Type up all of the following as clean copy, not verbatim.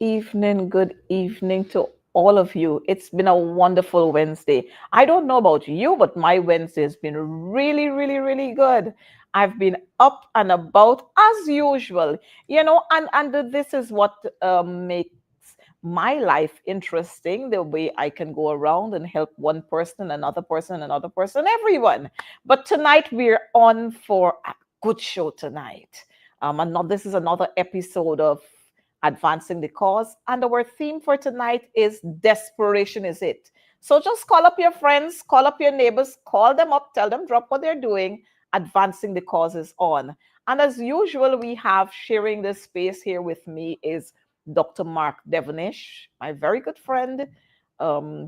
Good evening to all of you. It's been a wonderful Wednesday. I don't know about you, but my Wednesday has been really good. I've been up and about as usual, and this is what makes my life interesting, the way I can go around and help one person, another person, everyone. But tonight we're on for a good show tonight. And not, this is another episode of Advancing the Cause. And our theme for tonight is Desperation Is It. So just call up your friends, call up your neighbors, call them up, tell them drop what they're doing. Advancing the Cause is on. And as usual, we have sharing this space here with me is Dr. Mark Devonish, my very good friend.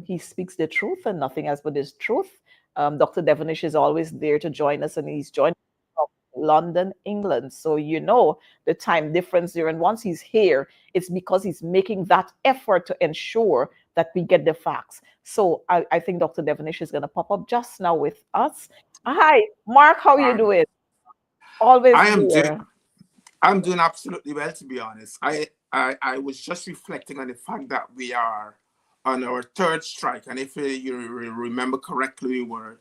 He speaks the truth and nothing else but his truth. Dr. Devonish is always there to join us, and he's joined from London, England. So you know the time difference there. And once he's here, it's because he's making that effort to ensure that we get the facts. So I think Dr. Devonish is going to pop up just now with us. Hi, Mark, how you Um, doing? Always I am doing here. I'm doing absolutely well, to be honest. I was just reflecting on the fact that we are on our third strike, and if remember correctly, we were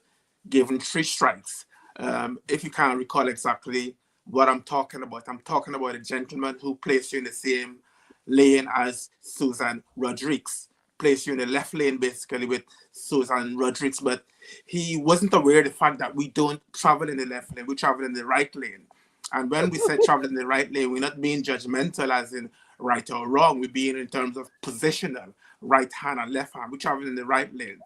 given three strikes. If you can't recall exactly what I'm talking about a gentleman who placed you in the same lane as Susan Rodriguez, placed you in the left lane basically with Susan Rodriguez, but he wasn't aware of the fact that we don't travel in the left lane, we travel in the right lane. And when we say travel in the right lane, we're not being judgmental as in right or wrong. We're being in terms of positional, right hand and left hand. We travel in the right lane.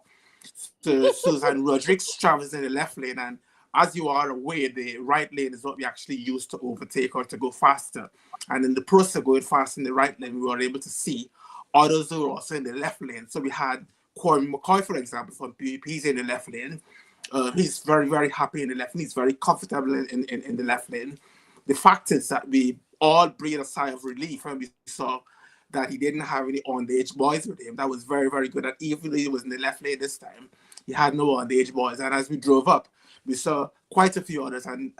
So Susan Rodriguez travels in the left lane, and as you are aware, the right lane is what we actually use to overtake or to go faster. And in the process of going fast in the right lane, we were able to see others who were also in the left lane. So we had Corey McCoy, for example, from PvP, he's in the left lane. He's very happy in the left lane. He's very comfortable in the left lane. The fact is that we all breathed a sigh of relief when we saw that he didn't have any underage boys with him. That was very good. And even though he was in the left lane this time, he had no underage boys. And as we drove up, we saw quite a few others. And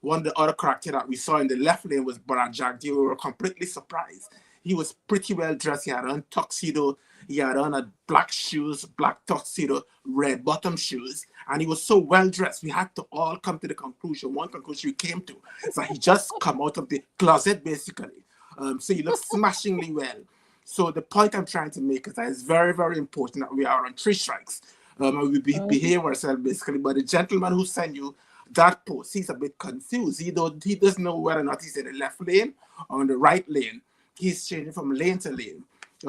one of the other character that we saw in the left lane was Brad Jack. We were completely surprised. He was pretty well dressed. He had on tuxedo. He had on a black shoes, black tuxedo, red bottom shoes, and he was so well dressed. We had to all come to the conclusion. One conclusion we came to is that he just come out of the closet basically. So he looks smashingly well. So the point I'm trying to make is that it's very important that we are on three strikes. And we behave ourselves basically. But the gentleman who sent you that post, he's a bit confused. He doesn't know whether or not he's in the left lane or in the right lane. He's changing from lane to lane.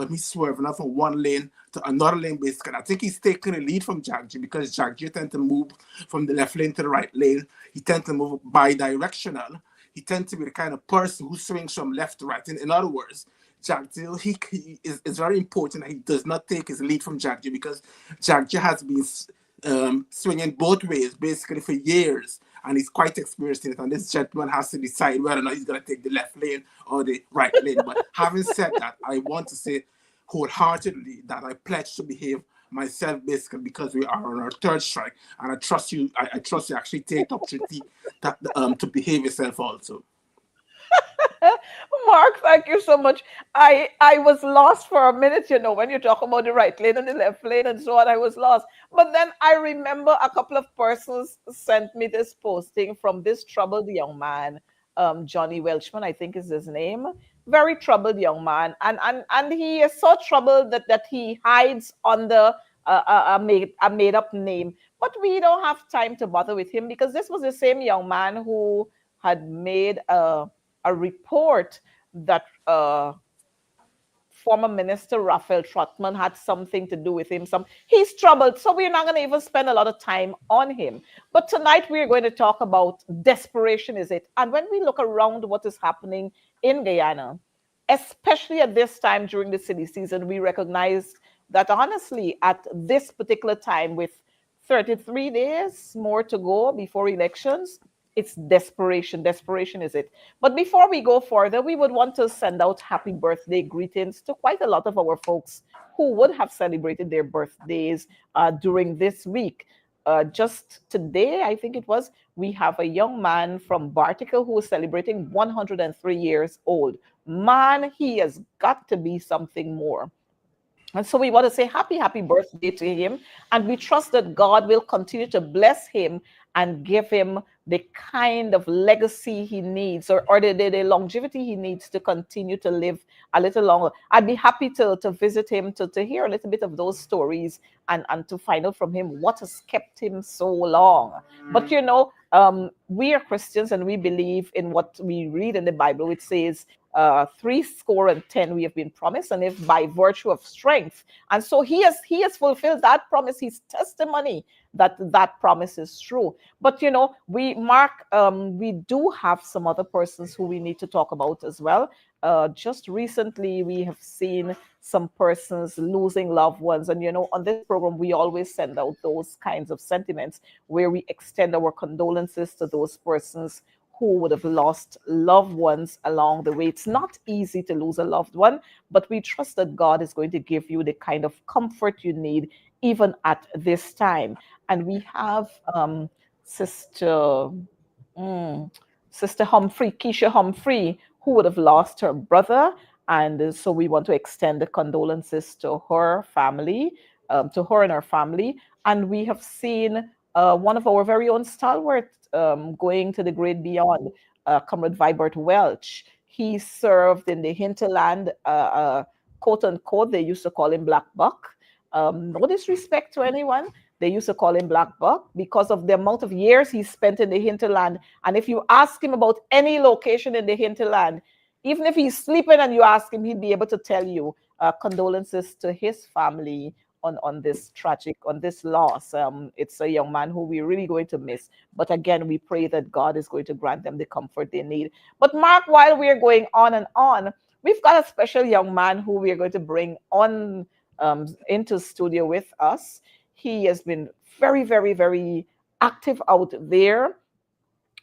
He's swerving up from one lane to another lane basically. I think he's taking a lead from Jack G because Jack G tends to move from the left lane to the right lane. He tends to move bi-directional. He tends to be the kind of person who swings from left to right. In other words, Jack G, it's very important that he does not take his lead from Jack G because Jack G has been swinging both ways basically for years, and he's quite experienced in it. And this gentleman has to decide whether or not he's going to take the left lane or the right lane. But having said that, I want to say wholeheartedly that I pledge to behave myself basically because we are on our third strike, and I trust you. I trust you actually take the opportunity that to behave yourself also. Mark, thank you so much. I was lost for a minute, when you talk about the right lane and the left lane and so on, I was lost. But then I remember a couple of persons sent me this posting from this troubled young man, Johnny Welchman, I think is his name. Very troubled young man. And he is so troubled that he hides under a made up name. But we don't have time to bother with him because this was the same young man who had made a report that former Minister Raphael Trotman had something to do with him. He's troubled, so we're not going to even spend a lot of time on him. But tonight we're going to talk about desperation, is it? And when we look around what is happening in Guyana, especially at this time during the silly season, we recognize that honestly, at this particular time, with 33 days more to go before elections, it's desperation. Desperation is it. But before we go further, we would want to send out happy birthday greetings to quite a lot of our folks who would have celebrated their birthdays during this week. just today, I think it was, we have a young man from Barticle who is celebrating 103 years old. Man, he has got to be something more. And so we want to say happy, happy birthday to him. And we trust that God will continue to bless him and give him the kind of legacy he needs, or the longevity he needs to continue to live a little longer. I'd be happy to visit him, to hear a little bit of those stories, and to find out from him what has kept him so long. But we are Christians and we believe in what we read in the Bible, which says, 60 and 10 we have been promised, and if by virtue of strength. And so he has fulfilled that promise. His testimony that that promise is true. But we do have some other persons who we need to talk about as well. Just recently we have seen some persons losing loved ones, and on this program we always send out those kinds of sentiments where we extend our condolences to those persons who would have lost loved ones along the way. It's not easy to lose a loved one, but we trust that God is going to give you the kind of comfort you need even at this time. And we have Sister mm, Sister Humphrey, Keisha Humphrey, who would have lost her brother. And so we want to extend the condolences to her family, to her and her family. And we have seen one of our very own stalwart going to the great beyond, Comrade Vibert Welch. He served in the hinterland, quote unquote. They used to call him Black Buck. No disrespect to anyone. They used to call him Black Buck because of the amount of years he spent in the hinterland. And if you ask him about any location in the hinterland, even if he's sleeping and you ask him, he'd be able to tell you. Condolences to his family on this tragic, on this loss. It's a young man who we're really going to miss. But again, we pray that God is going to grant them the comfort they need. But Mark, while we're going on and on, we've got a special young man who we are going to bring on into studio with us. He has been very, very, very active out there.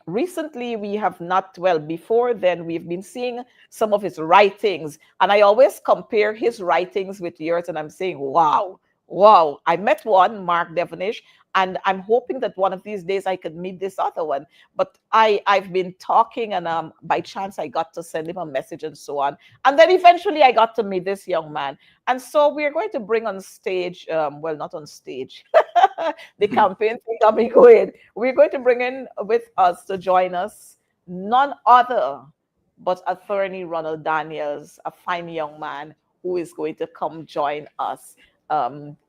Recently we have not, well, before then we've been seeing some of his writings, and I always compare his writings with yours, and I'm saying, wow, wow. I met one, Mark Devonish, and I'm hoping that one of these days I could meet this other one. But I've been talking, and by chance I got to send him a message and so on, and then eventually I got to meet this young man. And so we're going to bring on stage, well, not on stage, the campaign thing got me going. We're going to bring in with us to join us none other but attorney Ronald Daniels, a fine young man who is going to come join us.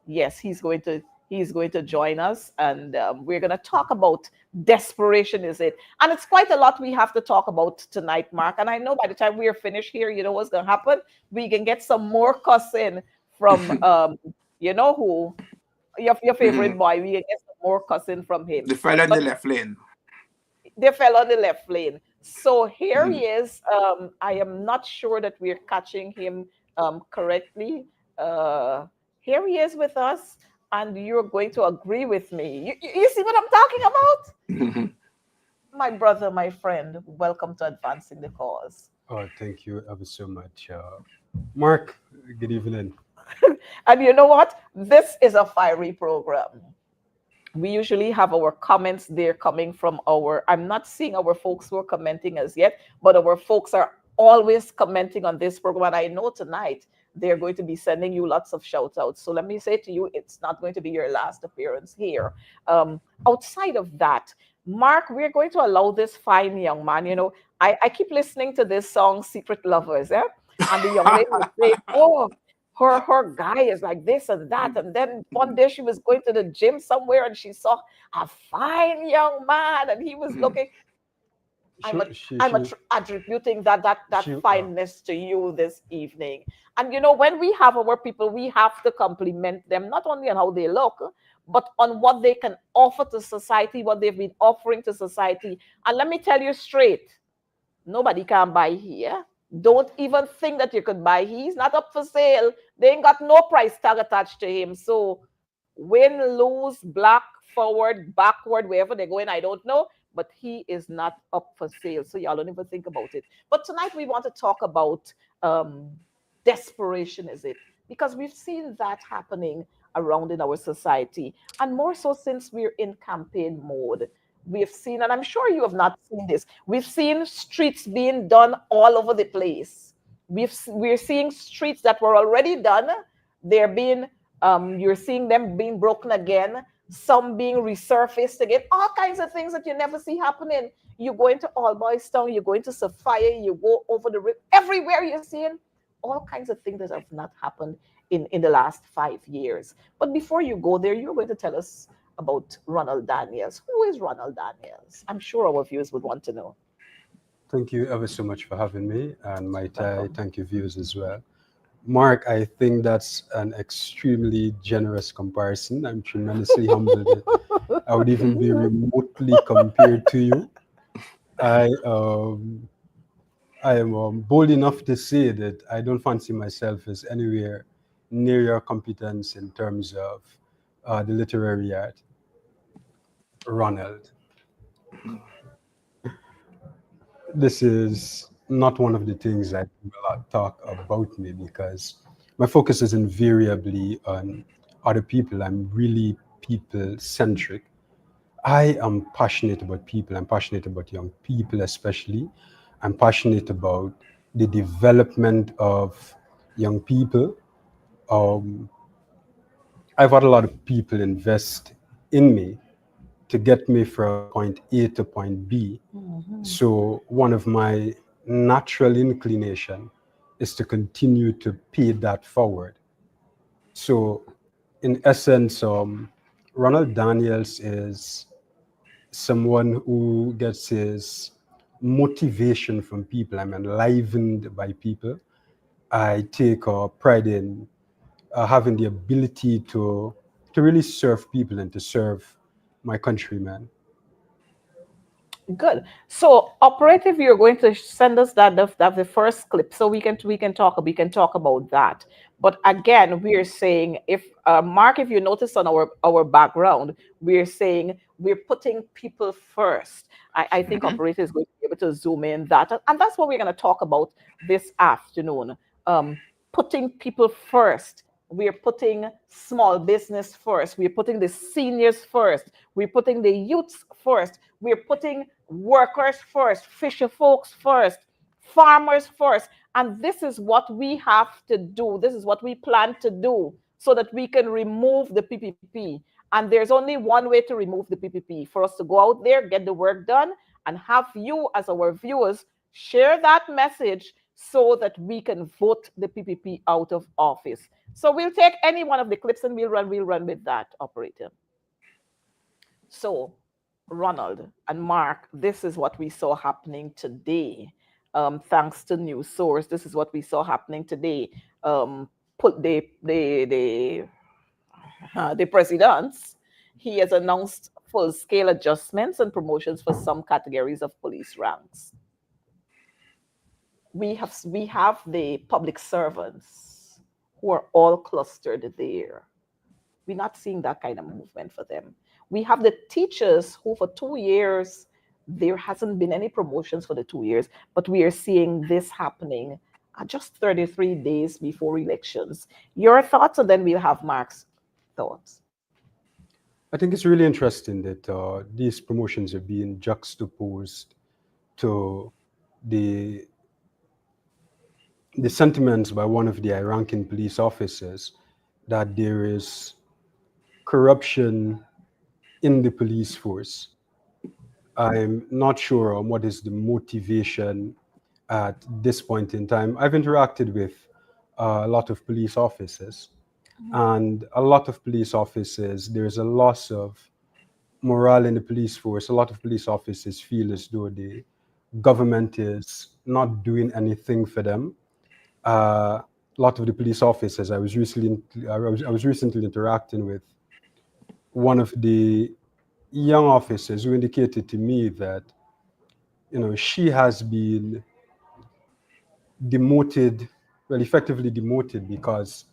Yes, he's going to join us, and we're going to talk about desperation, is it? And it's quite a lot we have to talk about tonight, Mark. And I know by the time we are finished here, you know what's going to happen. We can get some more cussing from you know who, your favorite Mhm. boy. We can get some more cussing from him. The fella in the But left lane. they fell on the left lane. So here he Mhm. is. I am not sure that we're catching him correctly. Uh, Here he is with us, and you're going to agree with me. You see what I'm talking about? Mhm. My brother, my friend, welcome to Advancing the Cause. Oh, thank you ever so much. Mark, good evening. And you know what? This is a fiery program. We usually have our comments there coming from our, I'm not seeing our folks who are commenting as yet, but our folks are always commenting on this program. And I know tonight they're going to be sending you lots of shout outs. So let me say to you, it's not going to be your last appearance here. Outside of that, Mark, we're going to allow this fine young man, I keep listening to this song, Secret Lovers, eh? And the young lady was saying, oh, her guy is like this and that. And then one day she was going to the gym somewhere and she saw a fine young man and he was Mhm. looking. She, I'm a, she, I'm she, attributing that she. fineness to you this evening. And when we have our people, we have to compliment them not only on how they look, but on what they can offer to society, what they've been offering to society. And let me tell you straight, nobody can buy here. Don't even think that you could buy. He's not up for sale. They ain't got no price tag attached to him. So win, lose, black, forward, backward, wherever they're going, I don't know. But he is not up for sale. So y'all don't even think about it. But tonight we want to talk about desperation, is it? Because we've seen that happening around in our society. And more so since we're in campaign mode. We've seen, and I'm sure you have not seen this, we've seen streets being done all over the place. We're seeing streets that were already done. They're being, you're seeing them being broken again, some being resurfaced again, all kinds of things that you never see happening. You go into All Boys Town, you go into Sophia, you go over the river, everywhere you're seeing all kinds of things that have not happened in the last 5 years. But before you go there, you're going to tell us about Ronald Daniels. Who is Ronald Daniels? I'm sure our viewers would want to know. Thank you ever so much for having me, and might I Welcome. thank you viewers as well. Mark, I think that's an extremely generous comparison. I'm tremendously humbled that I would even be remotely compared to you. I I am bold enough to say that I don't fancy myself as anywhere near your competence in terms of the literary art. Ronald, this is not one of the things I will talk about me because my focus is invariably on other people. I'm really people centric. I am passionate about people. I'm passionate about young people, especially. I'm passionate about the development of young people. Um, I've had a lot of people invest in me to get me from point A to point B. Mhm. So one of my natural inclination is to continue to pay that forward. So in essence, Ronald Daniels is someone who gets his motivation from people. I'm enlivened by people. I take pride in having the ability to really serve people and to serve my countrymen. Good. So, operative, you're going to send us the first clip, so we can talk about that. But again, we're saying if Mark, if you notice on our background, we're saying we're putting people first. I think Mhm. operator is going to be able to zoom in that, and that's what we're going to talk about this afternoon. Um, Putting people first. We're putting small business first. We're putting the seniors first. We're putting the youths first. We're putting workers first, fisher folks first, farmers first. And this is what we have to do. This is what we plan to do so that we can remove the PPP. And there's only one way to remove the PPP, for us to go out there, get the work done, and have you, as our viewers, share that message so that we can vote the PPP out of office. So we'll take any one of the clips and we'll run with that, operator. So, Ronald and Mark, this is what we saw happening today. Thanks to News Source, this is what we saw happening today. Put the president, he has announced full-scale adjustments and promotions for some categories of police ranks. We have the public servants who are all clustered there. We're not seeing that kind of movement for them. We have the teachers who, for 2 years, there hasn't been any promotions for the 2 years, but we are seeing this happening just 33 days before elections. Your thoughts, and then we'll have Mark's thoughts. I think it's really interesting that these promotions are being juxtaposed to the the sentiments by one of the high-ranking police officers that there is corruption in the police force. I'm not sure on what is the motivation at this point in time. I've interacted with a lot of police officers, and a lot of police officers, there is a loss of morale in the police force. A lot of police officers feel as though the government is not doing anything for them. A lot of the police officers, I was recently interacting with one of the young officers who indicated to me that she has been demoted, well, effectively demoted because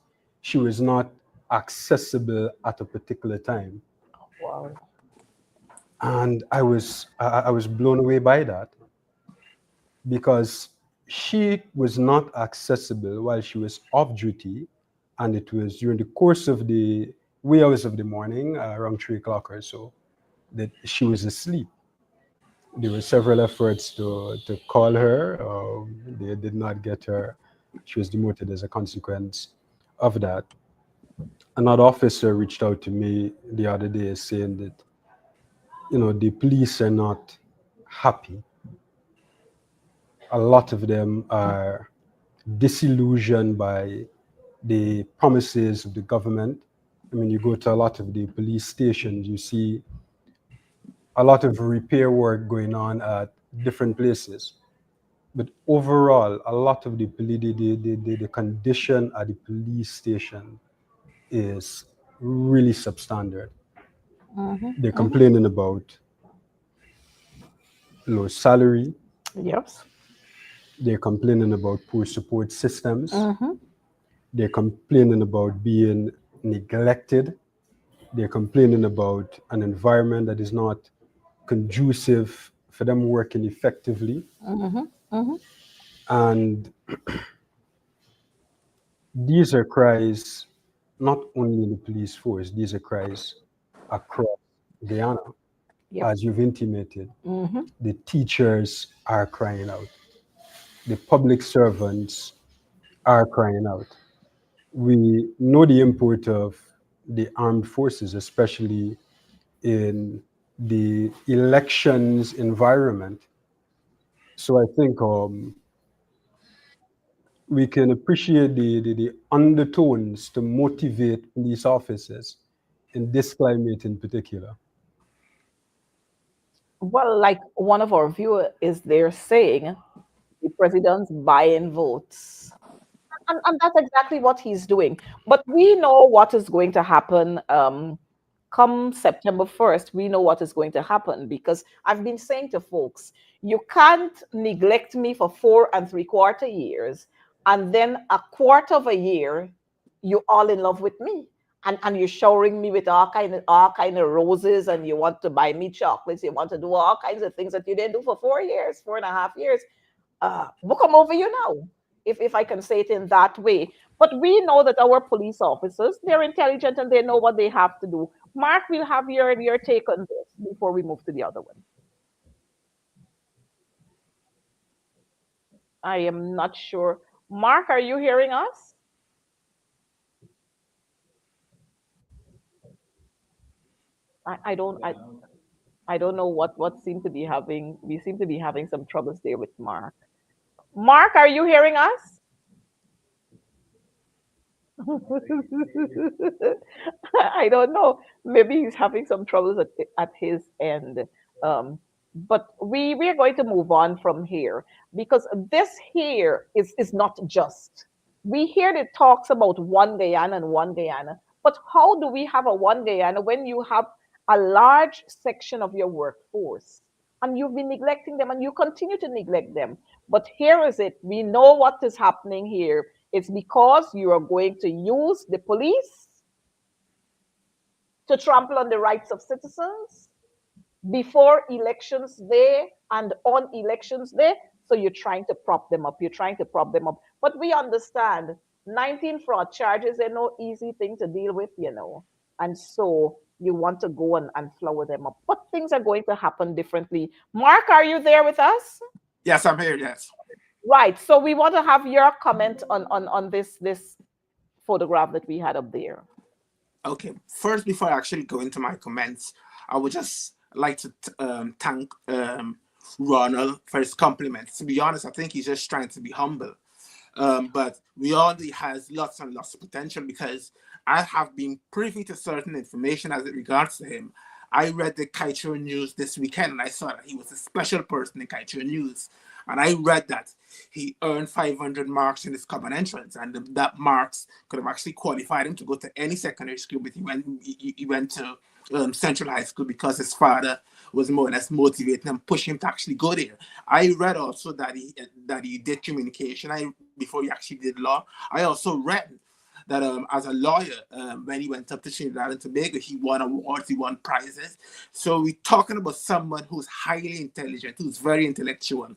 she was not accessible at a particular time. Wow. And I was blown away by that because she was not accessible while she was off duty, and it was during the course of the wee hours of the morning, around 3 o'clock or so, that she was asleep. There were several efforts to call her. They did not get her. She was demoted as a consequence of that. Another officer reached out to me the other day saying that, the police are not happy. A lot of them are disillusioned by the promises of the government. I mean, you go to a lot of the police stations, you see a lot of repair work going on at different places. But overall, a lot of the condition at the police station is really substandard. Mm-hmm. They're Mm-hmm. complaining about low salary. Yes. They're complaining about poor support systems. Mm-hmm. They're complaining about being neglected. They're complaining about an environment that is not conducive for them working effectively. Mm-hmm. Mm-hmm. And these are cries not only in the police force, these are cries across Guyana. Yep. As you've intimated, Mm-hmm. the teachers are crying out, the public servants are crying out. We know the import of the armed forces, especially in the elections environment. So I think we can appreciate the undertones to motivate police officers in this climate in particular. Well, like one of our viewers is there saying the president's buying votes. And that's exactly what he's doing. But we know what is going to happen come September 1st. We know what is going to happen because I've been saying to folks, you can't neglect me for 4 3/4 years, and then a quarter of a year, you all in love with me. And you're showering me with all kind of roses, and you want to buy me chocolates, you want to do all kinds of ththings that you didn't do for 4 years, 4.5 years. We'll come over you now, if I can say it in that way. But we know that our police officers, they're intelligent and they know what they have to do. Mark, we'll have your take on this before we move to the other one. I am not sure. Mark, are you hearing us? I don't know what seem to be having we seem to be having some troubles there with Mark. Mark, are you hearing us? I don't know. Maybe he's having some troubles at his end. Um, but we are going to move on from here because this here is not just. We hear the talks about one Guyana and one Guyana, but how do we have a one Guyana when you have a large section of your workforce and you've been neglecting them and you continue to neglect them? But here is it. We know what is happening here. It's because you are going to use the police to trample on the rights of citizens before elections day and on elections day. So you're trying to prop them up. You're trying to prop them up. But we understand 19 fraud charges are no easy thing to deal with. And so you want to go and flower them up. But things are going to happen differently. Mark, are you there with us? Yes, I'm here. Yes. Right. So we want to have your comment on this photograph that we had up there. Okay. First, before I actually go into my comments, I would just like to thank Ronald for his compliments. To be honest, I think he's just trying to be humble. But Reality has lots and lots of potential because I have been privy to certain information as it regards to him. I read the Kaito News this weekend and I saw that he was a special person in Kaito News. And I read that he earned 500 marks in his common entrance, and that marks could have actually qualified him to go to any secondary school. But he went to Central High School because his father was more or less motivating him, pushing him to actually go there. I read also that he did communication before he actually did law. I also read that as a lawyer, when he went up to Trinidad and Tobago, he won awards, he won prizes. So we're talking about someone who's highly intelligent, who's very intellectual.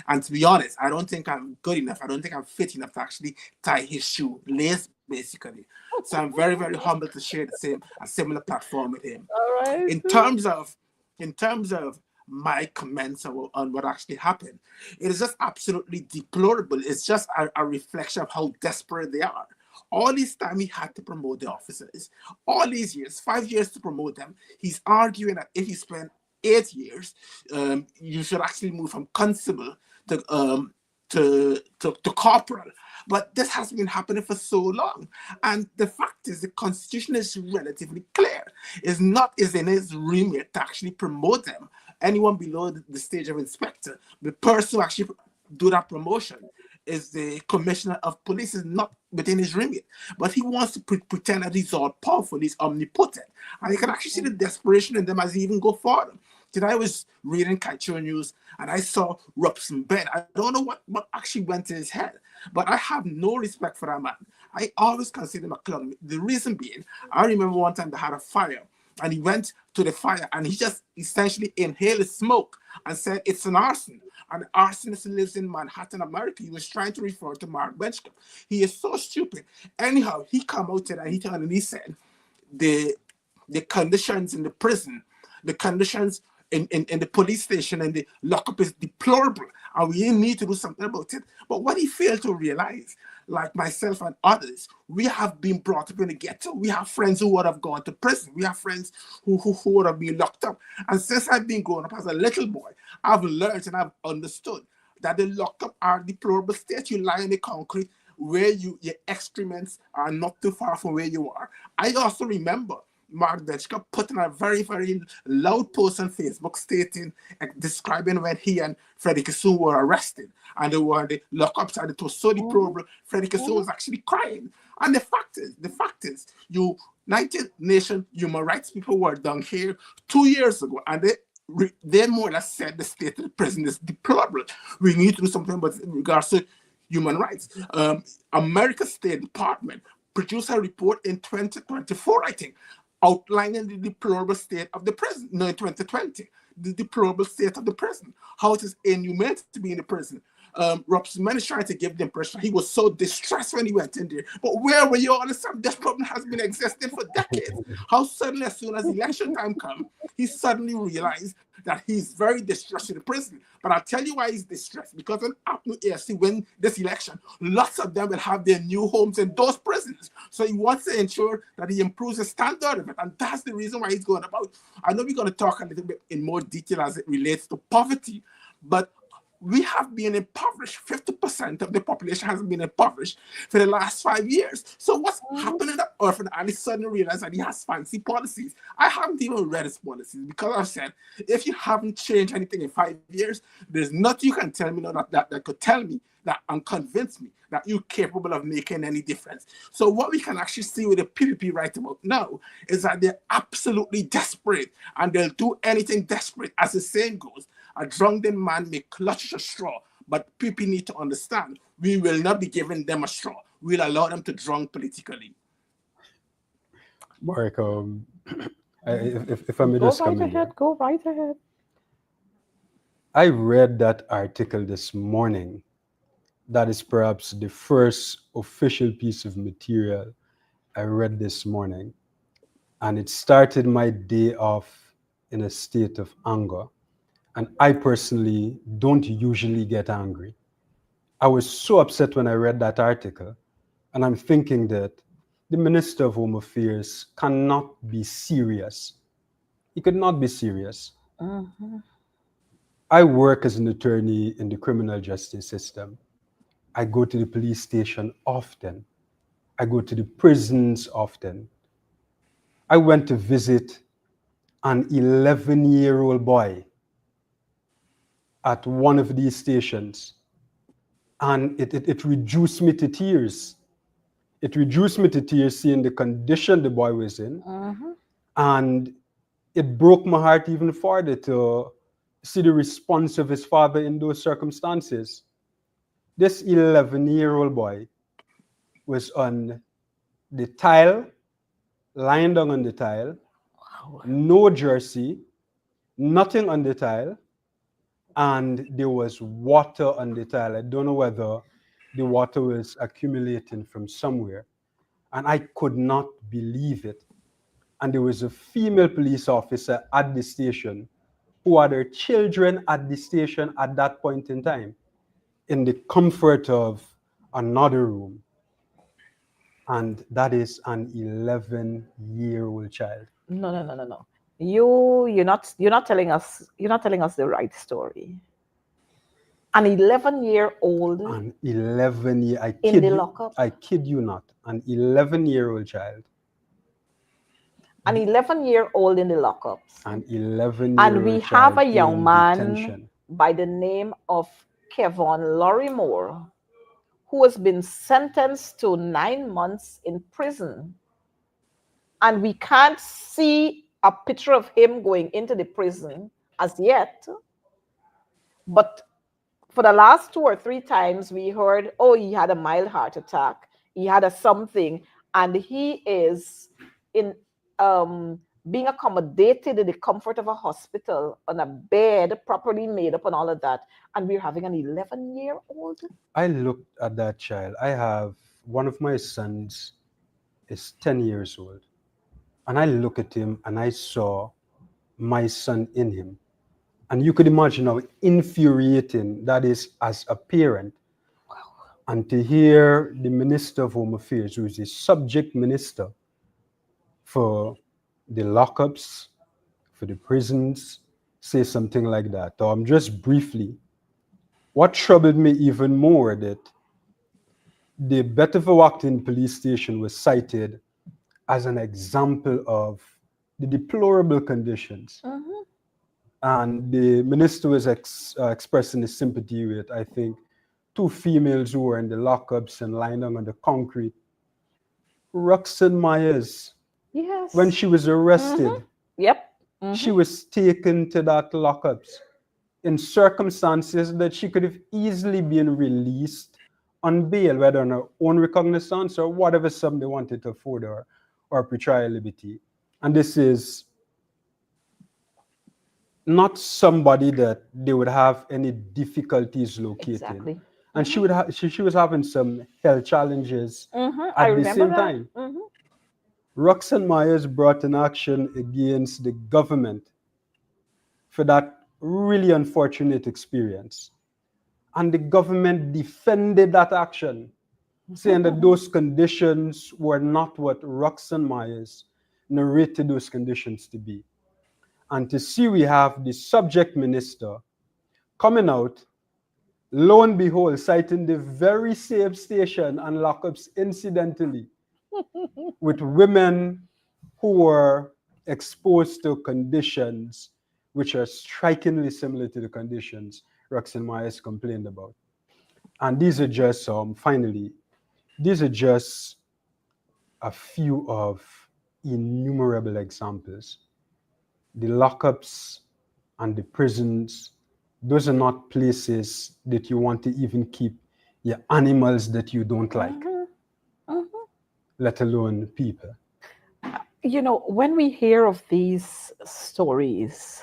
And to be honest, I don't think I'm good enough. I don't think I'm fit enough to actually tie his shoe, lace basically. So I'm very, very humbled to share a similar platform with him. All right. In terms of my comments on what actually happened, it is just absolutely deplorable. It's just a reflection of how desperate they are. All this time he had to promote the officers, all these years, 5 years to promote them. He's arguing that if you spend 8 years, you should actually move from constable to corporal. But this has been happening for so long. And the fact is, the Constitution is relatively clear. It's not in his remit to actually promote them. Anyone below the stage of inspector, the person who actually do that promotion is the commissioner of police, is not within his remit. But he wants to pretend that he's all powerful, he's omnipotent. And you can actually see the desperation in them as he even go further. Today I was reading Kaichur News and I saw Robson Ben. I don't know what actually went in his head, but I have no respect for that man. I always consider him a clown. The reason being, I remember one time they had a fire and he went to the fire and he just essentially inhaled the smoke and said it's an arson. And the arsonist lives in Manhattan, America. He was trying to refer to Mark Benchcomb. He is so stupid. Anyhow, he come out today and he said the conditions in the prison, the conditions in the police station and the lockup is deplorable, and we need to do something about it. But what he failed to realize, like myself and others, we have been brought up in the ghetto. We have friends who would have gone to prison. We have friends who would have been locked up. And since I've been growing up as a little boy, I've learned and I've understood that the lockup are deplorable states. You lie in the concrete where your excrements are not too far from where you are. I also remember Mark Benchcomb put in a very, very loud post on Facebook stating, describing when he and Freddie Kassoon were arrested and they were in the lockups and it was so deplorable. Freddie Kassoon was actually crying. And the fact is, United Nations human rights people were down here 2 years ago and they more or less said the state of the prison is deplorable. We need to do something about in regards to human rights. America's State Department produced a report in 2024, I think, outlining the deplorable state of the prison. No, in 2020, the deplorable state of the prison, how it is inhumane to be in the prison. Robson is trying to give the impression he was so distressed when he went in there. But where were you all the time? This problem has been existing for decades. How suddenly, as soon as election time comes, he suddenly realized that he's very distressed in the prison. But I'll tell you why he's distressed. Because when APNU AFC win this election, lots of them will have their new homes in those prisons. So he wants to ensure that he improves the standard of it. And that's the reason why he's going about. I know we're going to talk a little bit in more detail as it relates to poverty, but we have been impoverished. 50% of the population has been impoverished for the last 5 years. So what's happening at Orphan? And he suddenly realized that he has fancy policies. I haven't even read his policies because I've said, if you haven't changed anything in 5 years, there's nothing you can tell me that could tell me that and convince me that you're capable of making any difference. So what we can actually see with the PPP right about now is that they're absolutely desperate and they'll do anything desperate. As the saying goes, a drunken man may clutch a straw, but people need to understand we will not be giving them a straw. We'll allow them to drunk politically. Mark, if I may Go just right come in ahead. there. Go right ahead. I read that article this morning. That is perhaps the first official piece of material I read this morning. And it started my day off in a state of anger. And I personally don't usually get angry. I was so upset when I read that article. And I'm thinking that the Minister of Home Affairs cannot be serious. He could not be serious. Mm-hmm. I work as an attorney in the criminal justice system. I go to the police station often. I go to the prisons often. I went to visit an 11-year-old boy at one of these stations, and it reduced me to tears. It reduced me to tears seeing the condition the boy was in, and it broke my heart even further to see the response of his father in those circumstances. This 11-year-old boy was on the tile, lying down on the tile, Wow. no jersey, nothing on the tile, and there was water on the tile. I don't know whether the water was accumulating from somewhere, and I could not believe it. And there was a female police officer at the station who had her children at the station at that point in time, in the comfort of another room. And that is an 11-year-old child. No, no, no, no, no. You're not telling us the right story. An 11-year-old An 11-year, in the lockup. I kid you not, an 11-year-old child, An 11-year-old in the lockups. an And we 11-year-old have child a young in man detention. by the name of Kevon Lorrimore, who has been sentenced to 9 months in prison. And we can't see a picture of him going into the prison as yet. But for the last 2 or 3 times, we heard, oh, he had a mild heart attack, he had a something, and he is in being accommodated in the comfort of a hospital on a bed, properly made up, and all of that. And we're having an 11-year-old. I looked at that child. I have one of my sons is 10 years old. And I look at him and I saw my son in him. And you could imagine how infuriating that is as a parent. And to hear the Minister of Home Affairs, who is the subject minister for the lockups, for the prisons, say something like that. Just briefly, what troubled me even more that the Betterville police station was cited as an example of the deplorable conditions. Mhm. And the minister was expressing his sympathy with, I think, 2 females who were in the lockups and lying down on the concrete. Roxanne Myers, when Yes. she was arrested, Yep. she was taken to that lockups in circumstances that she could have easily been released on bail, whether on her own recognizance or whatever sum they wanted to afford her, or pretrial liberty. And this is not somebody that they would have any difficulties locating. Exactly. And she was having some health challenges I at the remember same that. time. Roxanne Myers brought an action against the government for that really unfortunate experience. And the government defended that action, saying that those conditions were not what Roxanne Myers narrated those conditions to be. And to see we have the subject minister coming out, lo and behold, citing the very same station and lockups incidentally with women who were exposed to conditions which are strikingly similar to the conditions Roxanne Myers complained about. And these are just, finally, these are just a few of innumerable examples. The lockups and the prisons, those are not places that you want to even keep your animals that you don't like, let alone people. When we hear of these stories,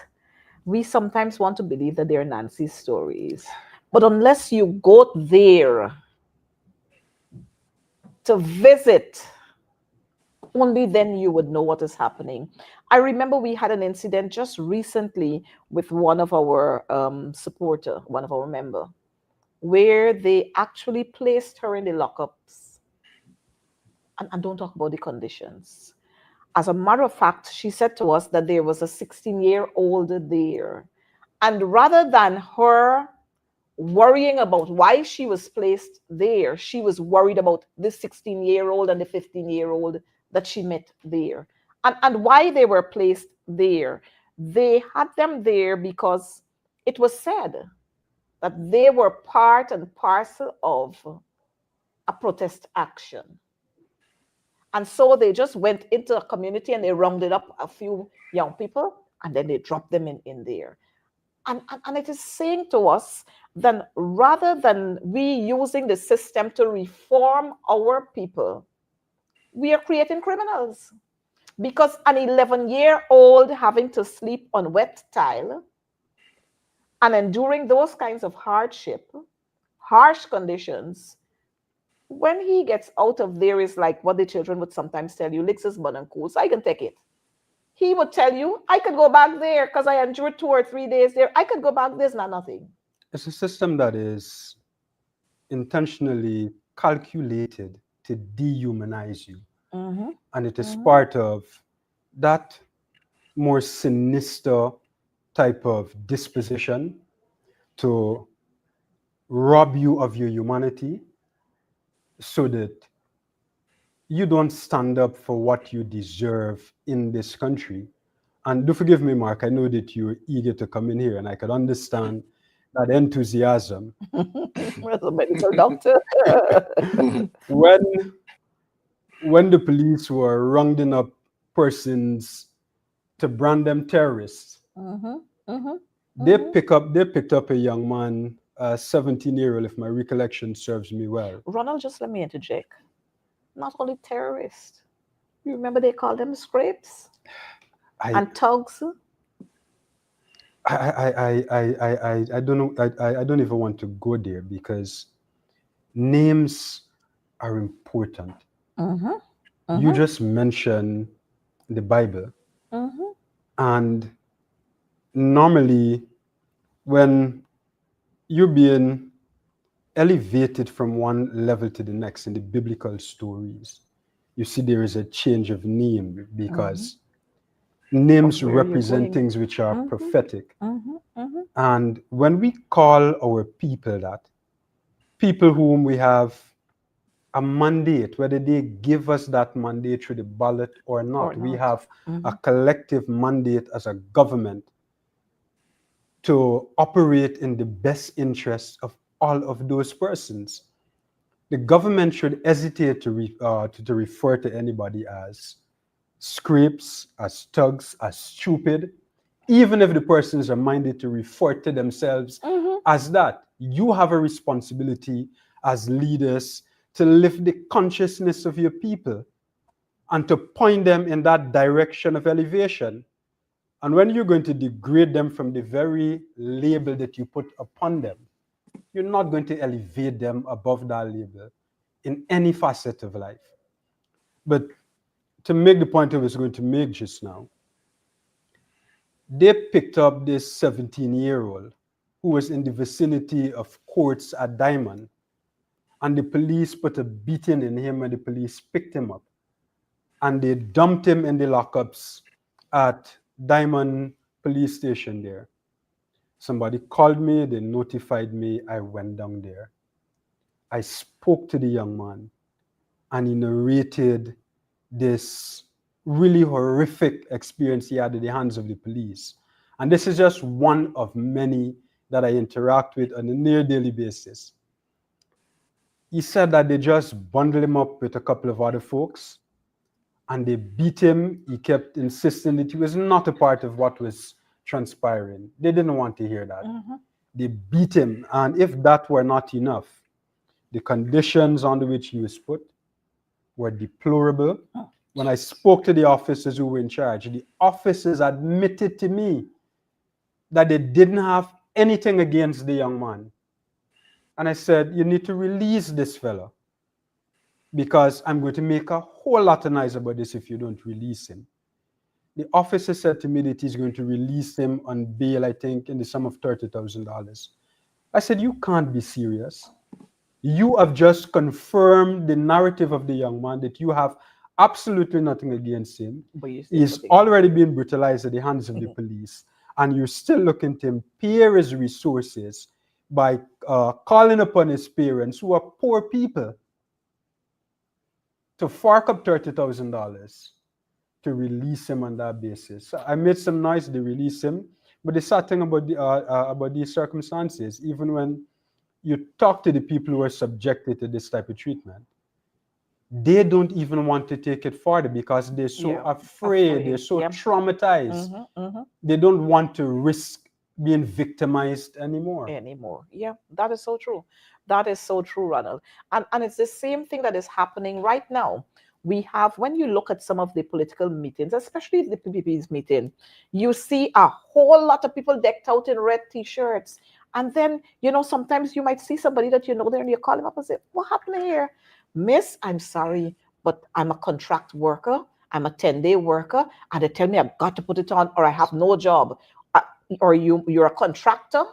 we sometimes want to believe that they're Nancy's stories. But unless you go there to visit, only then you would know what is happening. I remember we had an incident just recently with one of our supporter, one of our member, where they actually placed her in the lockups. And don't talk about the conditions. As a matter of fact, she said to us that there was a 16-year-old there. And rather than her worrying about why she was placed there, she was worried about the 16-year-old and the 15-year-old that she met there. And why they were placed there. They had them there because it was said that they were part and parcel of a protest action. And so they just went into a community and they rounded up a few young people and then they dropped them in there. And it is saying to us that rather than we using the system to reform our people, we are creating criminals. Because an 11-year-old having to sleep on wet tile and enduring those kinds of hardship, harsh conditions, when he gets out of there, is like what the children would sometimes tell you, licks his bun and cool, so I can take it. He would tell you, I could go back there because I endured 2 or 3 days there. I could go back, there's not nothing. It's a system that is intentionally calculated to dehumanize you. Mm-hmm. And it is Mm-hmm. part of that more sinister type of disposition to rob you of your humanity so that you don't stand up for what you deserve in this country. And do forgive me, Mark, I know that you're eager to come in here and I could understand that enthusiasm. As a medical doctor. When when the police were rounding up persons to brand them terrorists, Mm-hmm. Mm-hmm. they Mm-hmm. picked up a young man, a 17-year-old, if my recollection serves me well. Ronald, just let me interject. Not only terrorists. You remember they called them scrapes I and thugs? I don't know. I don't even want to go there because names are important. Mm-hmm. You Mm-hmm. just mentioned the Bible, Mm-hmm. and normally when you're being elevated from one level to the next in the biblical stories, you see there is a change of name Mm-hmm. because Of names where you're represent going. things which are Mm-hmm. prophetic. Mm-hmm. Mm-hmm. And when we call our people that, people whom we have a mandate, whether they give us that mandate through the ballot or Or not, we not. have a Mm-hmm. collective mandate as a government to operate in the best interests of all of those persons. The government should hesitate to refer to anybody as scrapes, as thugs, as stupid, even if the persons are minded to refer to themselves Mm-hmm. as that. You have a responsibility as leaders to lift the consciousness of your people and to point them in that direction of elevation. And when you're going to degrade them from the very label that you put upon them, you're not going to elevate them above that label in any facet of life. But to make the point I was going to make just now, they picked up this 17-year-old who was in the vicinity of courts at Diamond, and the police put a beating in him, and the police picked him up, and they dumped him in the lockups at Diamond police station there. Somebody called me, they notified me, I went down there. I spoke to the young man, and he narrated this really horrific experience he had at the hands of the police. And this is just one of many that I interact with on a near daily basis. He said that they just bundled him up with a couple of other folks and they beat him. He kept insisting that he was not a part of what was transpiring. They didn't want to hear that. Mm-hmm. They beat him. And if that were not enough, the conditions under which he was put were deplorable. When I spoke to the officers who were in charge, the officers admitted to me that they didn't have anything against the young man. And I said, you need to release this fella because I'm going to make a whole lot of noise about this if you don't release him. The officer said to me that he's going to release him on bail, I think, in the sum of $30,000. I said, you can't be serious. You have just confirmed the narrative of the young man that you have absolutely nothing against him. But you still He's put it. already been brutalized at the hands of the police, and you're still looking to impair his resources by calling upon his parents, who are poor people, to fork up $30,000 to release him on that basis. So I made some noise to release him, but the sad thing about these circumstances, even when you talk to the people who are subjected to this type of treatment, they don't even want to take it further because they're so afraid, they're so traumatized. Mm-hmm. Mm-hmm. They don't want to risk being victimized anymore. Yeah, that is so true. That is so true, Ronald. And it's the same thing that is happening right now We have, when you look at some of the political meetings, especially the PPP's meeting, you see a whole lot of people decked out in red t-shirts. And then, sometimes you might see somebody that you know there and you call them up and say, what happened here? Miss, I'm sorry, but I'm a contract worker. I'm a 10-day worker. And they tell me I've got to put it on or I have no job. Or you're a contractor.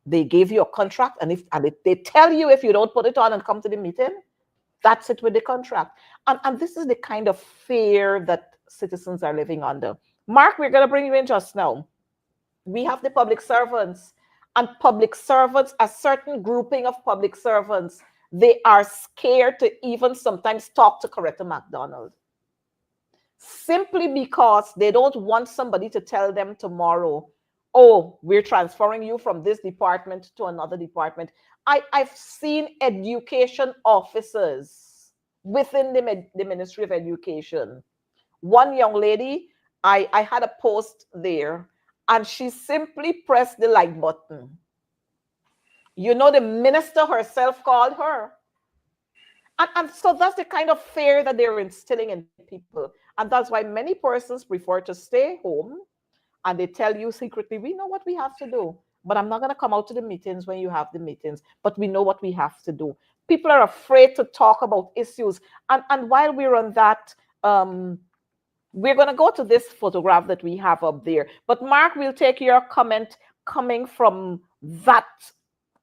They gave you a contract. And if they tell you if you don't put it on and come to the meeting, that's it with the contract. And this is the kind of fear that citizens are living under. Mark, we're going to bring you in just now. We have the public servants, and public servants, a certain grouping of public servants, they are scared to even sometimes talk to Coretta McDonald. Simply because they don't want somebody to tell them tomorrow, oh, we're transferring you from this department to another department. I've seen education officers within the Ministry of Education. One young lady, I had a post there, and she simply pressed the like button. The minister herself called her. And so that's the kind of fear that they're instilling in people. And that's why many persons prefer to stay home, and they tell you secretly, we know what we have to do, but I'm not going to come out to the meetings when you have the meetings, but we know what we have to do. People are afraid to talk about issues. And while we're on that, we're going to go to this photograph that we have up there. But Mark, we'll take your comment coming from that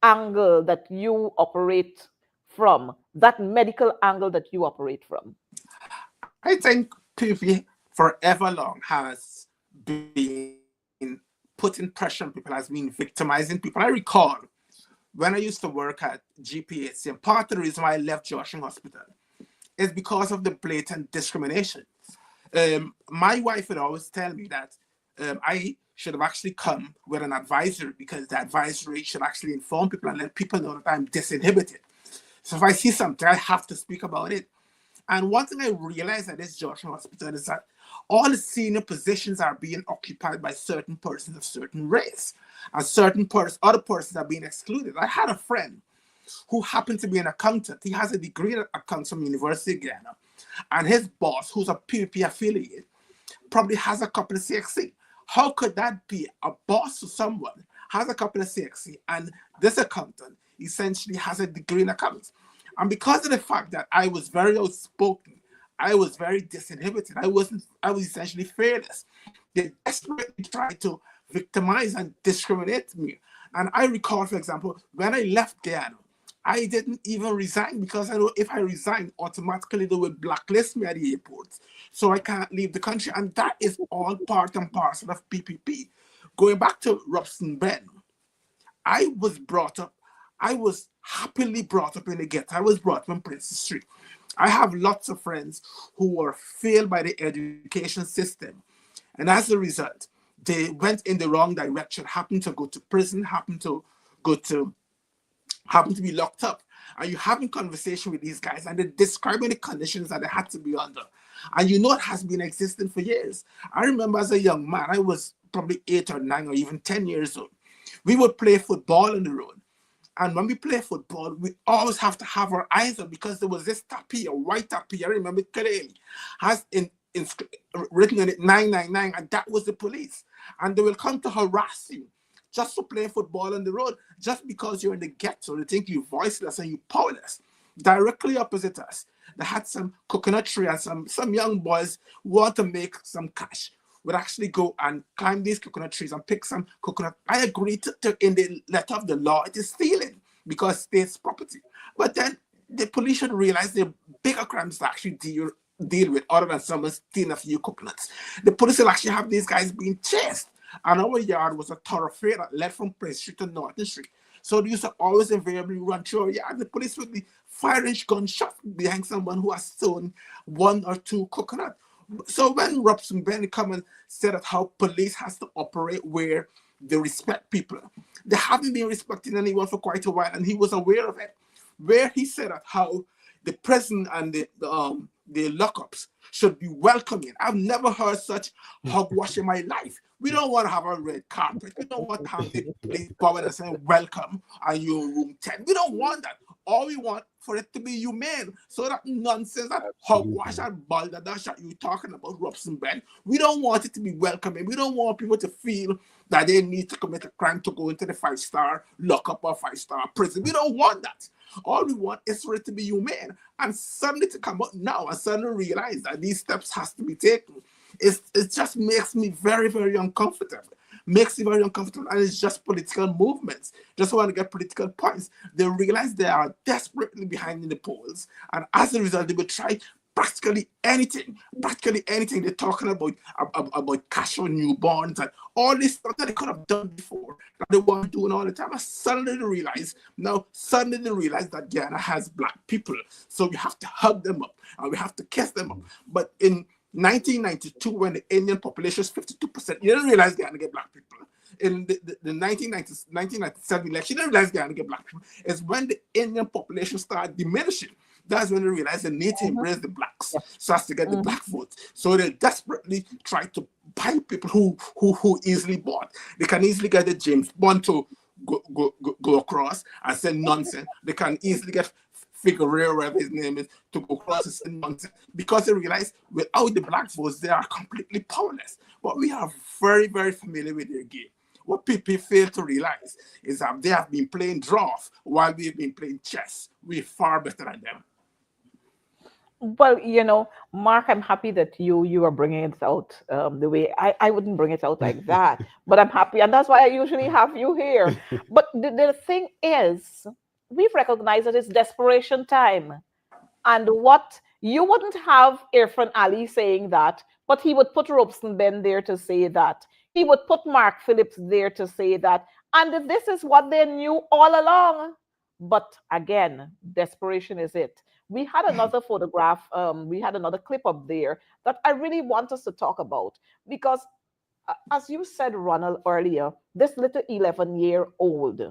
angle that you operate from, that medical angle that you operate from. I think PV forever long has been putting pressure on people, has been victimizing people. I recall when I used to work at GPHC, and part of the reason why I left Joshing Hospital is because of the blatant discrimination. My wife would always tell me that I should have actually come with an advisory, because the advisory should actually inform people and let people know that I'm disinhibited. So if I see something, I have to speak about it. And one thing I realized at this Joshua Hospital is that all the senior positions are being occupied by certain persons of certain race, and other persons are being excluded. I had a friend who happened to be an accountant. He has a degree in accounting from University of Ghana. And his boss, who's a PPP affiliate, probably has a couple of CXC. How could that be? A boss to someone has a couple of CXC, and this accountant essentially has a degree in accounting. And because of the fact that I was very outspoken, I was very disinhibited, I was essentially fearless, they desperately tried to victimize and discriminate me. And I recall, for example, when I left Ghana, I didn't even resign, because I know if I resign, automatically they will blacklist me at the airport. So I can't leave the country. And that is all part and parcel of PPP. Going back to Robson Ben, I was happily brought up in the ghetto. I was brought up in Prince Street. I have lots of friends who were failed by the education system. And as a result, they went in the wrong direction, happened to go to prison, happened to be locked up. And you're having conversation with these guys, and they're describing the conditions that they had to be under. And it has been existing for years. I remember as a young man, I was probably 8 or 9 or even 10 years old. We would play football on the road. And when we play football, we always have to have our eyes on, because there was this tapir, white tapir, I remember it clearly, has written on it 999, and that was the police. And they will come to harass you just to play football on the road, just because you're in the ghetto. They think you're voiceless and you're powerless. Directly opposite us, they had some coconut tree, and some young boys who want to make some cash would actually go and climb these coconut trees and pick some coconut. I agreed to in the letter of the law, it is stealing, because state's property. But then the police should realize there are bigger crimes to actually deal with, other than someone stealing a few coconuts. The police will actually have these guys being chased. And our yard was a thoroughfare that led from Prince Street to Norton Street. So they used to always invariably run through our yard. The police would be firing gunshots behind someone who has stolen 1 or 2 coconuts. So when Robson Ben come and said that how police has to operate where they respect people, they haven't been respecting anyone for quite a while, and he was aware of it. Where he said that how the prison and the lockups should be welcoming. I've never heard such hogwash in my life. We don't want to have a red carpet. We don't want to have the police power and saying welcome and you're in room 10. We don't want that. All we want for it to be humane. So that nonsense, that hogwash Absolutely. and balderdash that you talking about, Robson Ben, we don't want it to be welcoming. We don't want people to feel that they need to commit a crime to go into the 5-star lockup or 5-star prison. We don't want that. All we want is for it to be humane. And suddenly to come out now and suddenly realize that these steps has to be taken, it just makes me very, very uncomfortable. Makes me very uncomfortable. And it's just political movements. Just want to get political points. They realize they are desperately behind in the polls. And as a result, they will try practically anything. Practically anything. They're talking about cash on newborns and all this stuff that they could have done before, that they weren't doing all the time. And suddenly they realize that Guyana has black people. So we have to hug them up and we have to kiss them up. But in 1992, when the Indian population is 52%, you didn't realize Guyana get black people. In the 1997 election, you didn't realize Guyana get black people. It's when the Indian population started diminishing. That's when they realized they need to embrace the blacks so as to get the black vote. So they desperately try to buy people who easily bought. They can easily get the James Bond to go across and say nonsense. They can easily get Figueroa, whatever his name is, to go across and say nonsense because they realize without the black votes, they are completely powerless. But we are very, very familiar with their game. What people fail to realize is that they have been playing draft while we've been playing chess. We're far better than them. Well, Mark, I'm happy that you are bringing it out the way I wouldn't bring it out like that, but I'm happy, and that's why I usually have you here. But the thing is, we've recognized that it's desperation time, and what you wouldn't have Irfan Ali saying that, but he would put Robeson Ben there to say that. He would put Mark Phillips there to say that, and this is what they knew all along. But again, desperation is it. We had another photograph, we had another clip up there that I really want us to talk about because, as you said, Ronald, earlier, this little 11-year-old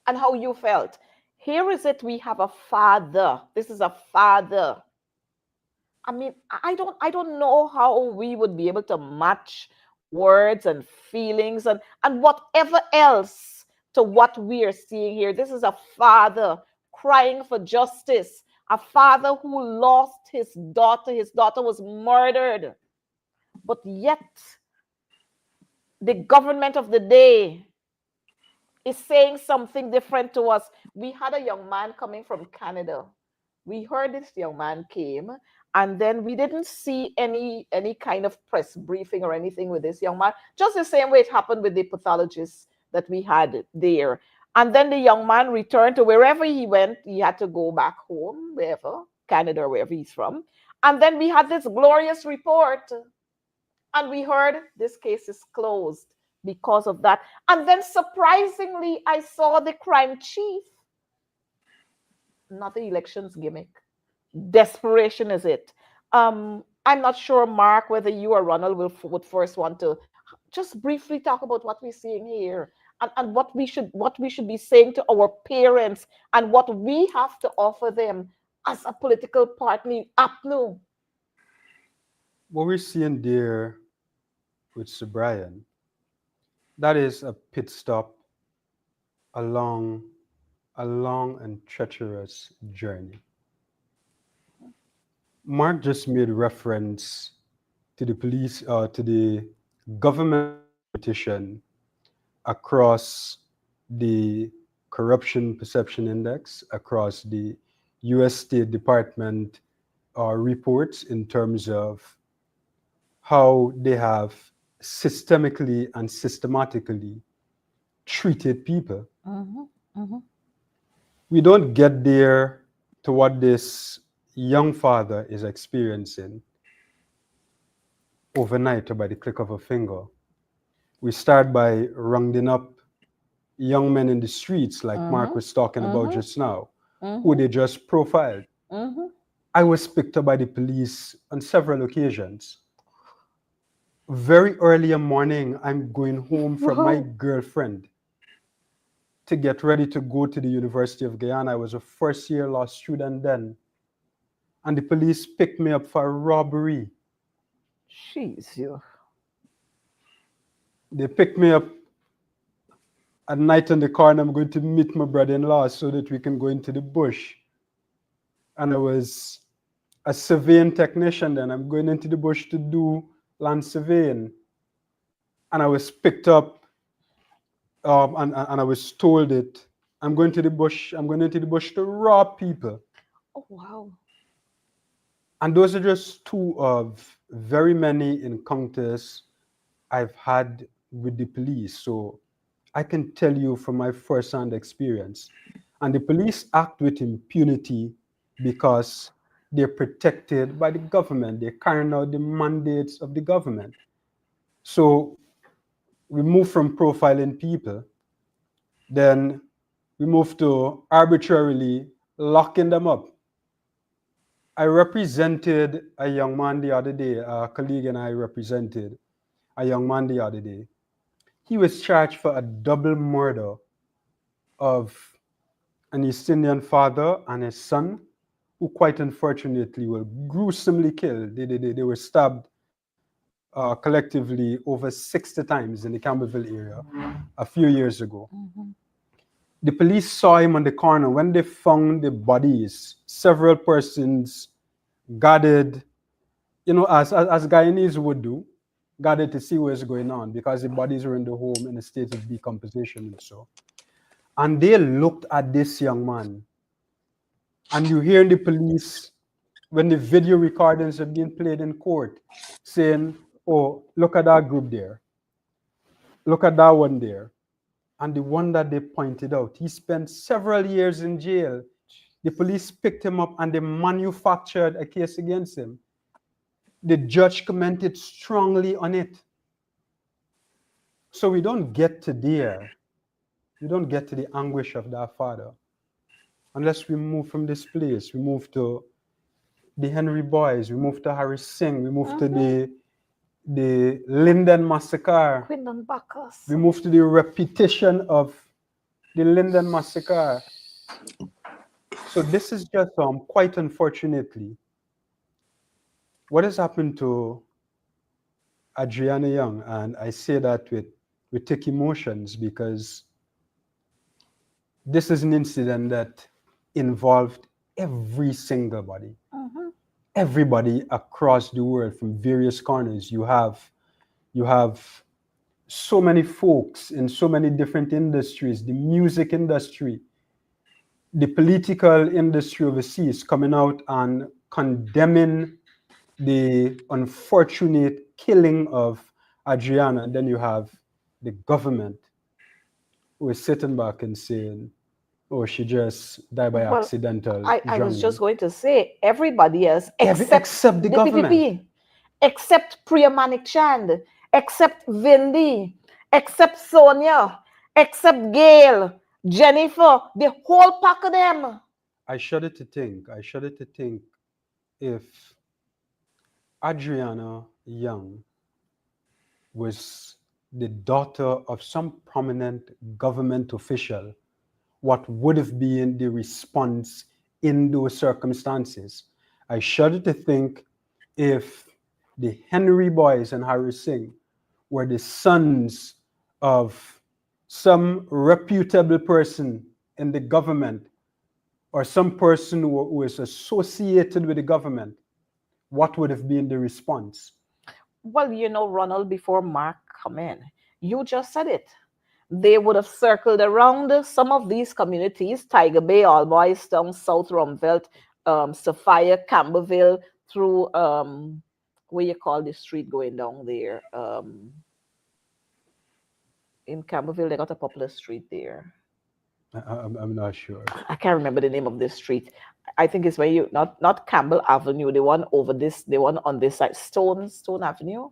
and how you felt. Here is it, we have a father. This is a father. I mean, I don't know how we would be able to match words and feelings and whatever else to what we are seeing here. This is a father crying for justice, a father who lost his daughter. His daughter was murdered. But yet, the government of the day is saying something different to us. We had a young man coming from Canada. We heard this young man came, and then we didn't see any kind of press briefing or anything with this young man, just the same way it happened with the pathologist that we had there. And then the young man returned to wherever he went. He had to go back home, wherever, Canada or wherever he's from. And then we had this glorious report, and we heard this case is closed because of that. And then surprisingly, I saw the crime chief. Not the elections gimmick. Desperation is it. I'm not sure, Mark, whether you or Ronald would first want to just briefly talk about what we're seeing here and what we should be saying to our parents and what we have to offer them as a political party. APNU. What we're seeing there with Sir Brian, that is a pit stop along a long and treacherous journey. Mark just made reference to the to the government competition across the corruption perception index, across the US State Department reports in terms of how they have systemically and systematically treated people. Mm-hmm, mm-hmm. We don't get there to what this young father is experiencing overnight or by the click of a finger. We start by rounding up young men in the streets, like Mark was talking about just now, who they just profiled. I was picked up by the police on several occasions. Very early in the morning, I'm going home from my girlfriend to get ready to go to the University of Guyana. I was a first-year law student then. And the police picked me up for robbery. Jeez, you. They picked me up At night on the car, and I'm going to meet my brother-in-law so that we can go into the bush. And I was a surveying technician then. I'm going into the bush to do land surveying. And I was picked up and I was told that I'm going into the bush to rob people. Oh, wow. And those are just two of very many encounters I've had with the police. So I can tell you from my first-hand experience. And the police act with impunity because they're protected by the government. They're carrying out the mandates of the government. So we move from profiling people, then we move to arbitrarily locking them up. I represented a young man the other day, a colleague and I represented a young man the other day. He was charged for a double murder of an East Indian father and his son, who quite unfortunately were gruesomely killed. They were stabbed collectively over 60 times in the Campbellville area a few years ago. Mm-hmm. The police saw him on the corner. When they found the bodies, several persons gathered, as Guyanese would do, gathered to see what's going on because the bodies were in the home in a state of decomposition and so. And they looked at this young man. And you hear the police, when the video recordings are being played in court, saying, oh, look at that group there. Look at that one there. And the one that they pointed out, he spent several years in jail. The police picked him up and they manufactured a case against him. The judge commented strongly on it. So we don't get to there. We don't get to the anguish of that father unless we move from this place. We move to the Henry Boys, we move to Harry Singh, we move to the Linden Massacre. Quindon Bacchus. We move to the repetition of the Linden Massacre. So this is just quite unfortunately what has happened to Adriana Young, and I say that with thick emotions because this is an incident that involved every single body. Mm-hmm. Everybody across the world from various corners. You have so many folks in so many different industries, the music industry, the political industry overseas coming out and condemning the unfortunate killing of Adriana. And then you have the government who is sitting back and saying, oh, she just died by accidental I was just going to say, everybody else except the government. PPP, except Priya Manik Chand, except Vindi, except Sonia, except Gail, Jennifer, the whole pack of them. I shudder to think if Adriana Young was the daughter of some prominent government official, what would have been the response in those circumstances. I shudder to think if the Henry Boys and Harry Singh were the sons of some reputable person in the government or some person who is associated with the government, what would have been the response? Well, Ronald, before Mark come in, you just said it. They would have circled around some of these communities, Tiger Bay, All Boys Town, South Rumvelt, Sophia, Campbellville, through, what you call the street going down there? In Campbellville, they got a popular street there. I'm not sure. I can't remember the name of this street. I think it's where you, not Campbell Avenue, the one over this, the one on this side, Stone Avenue.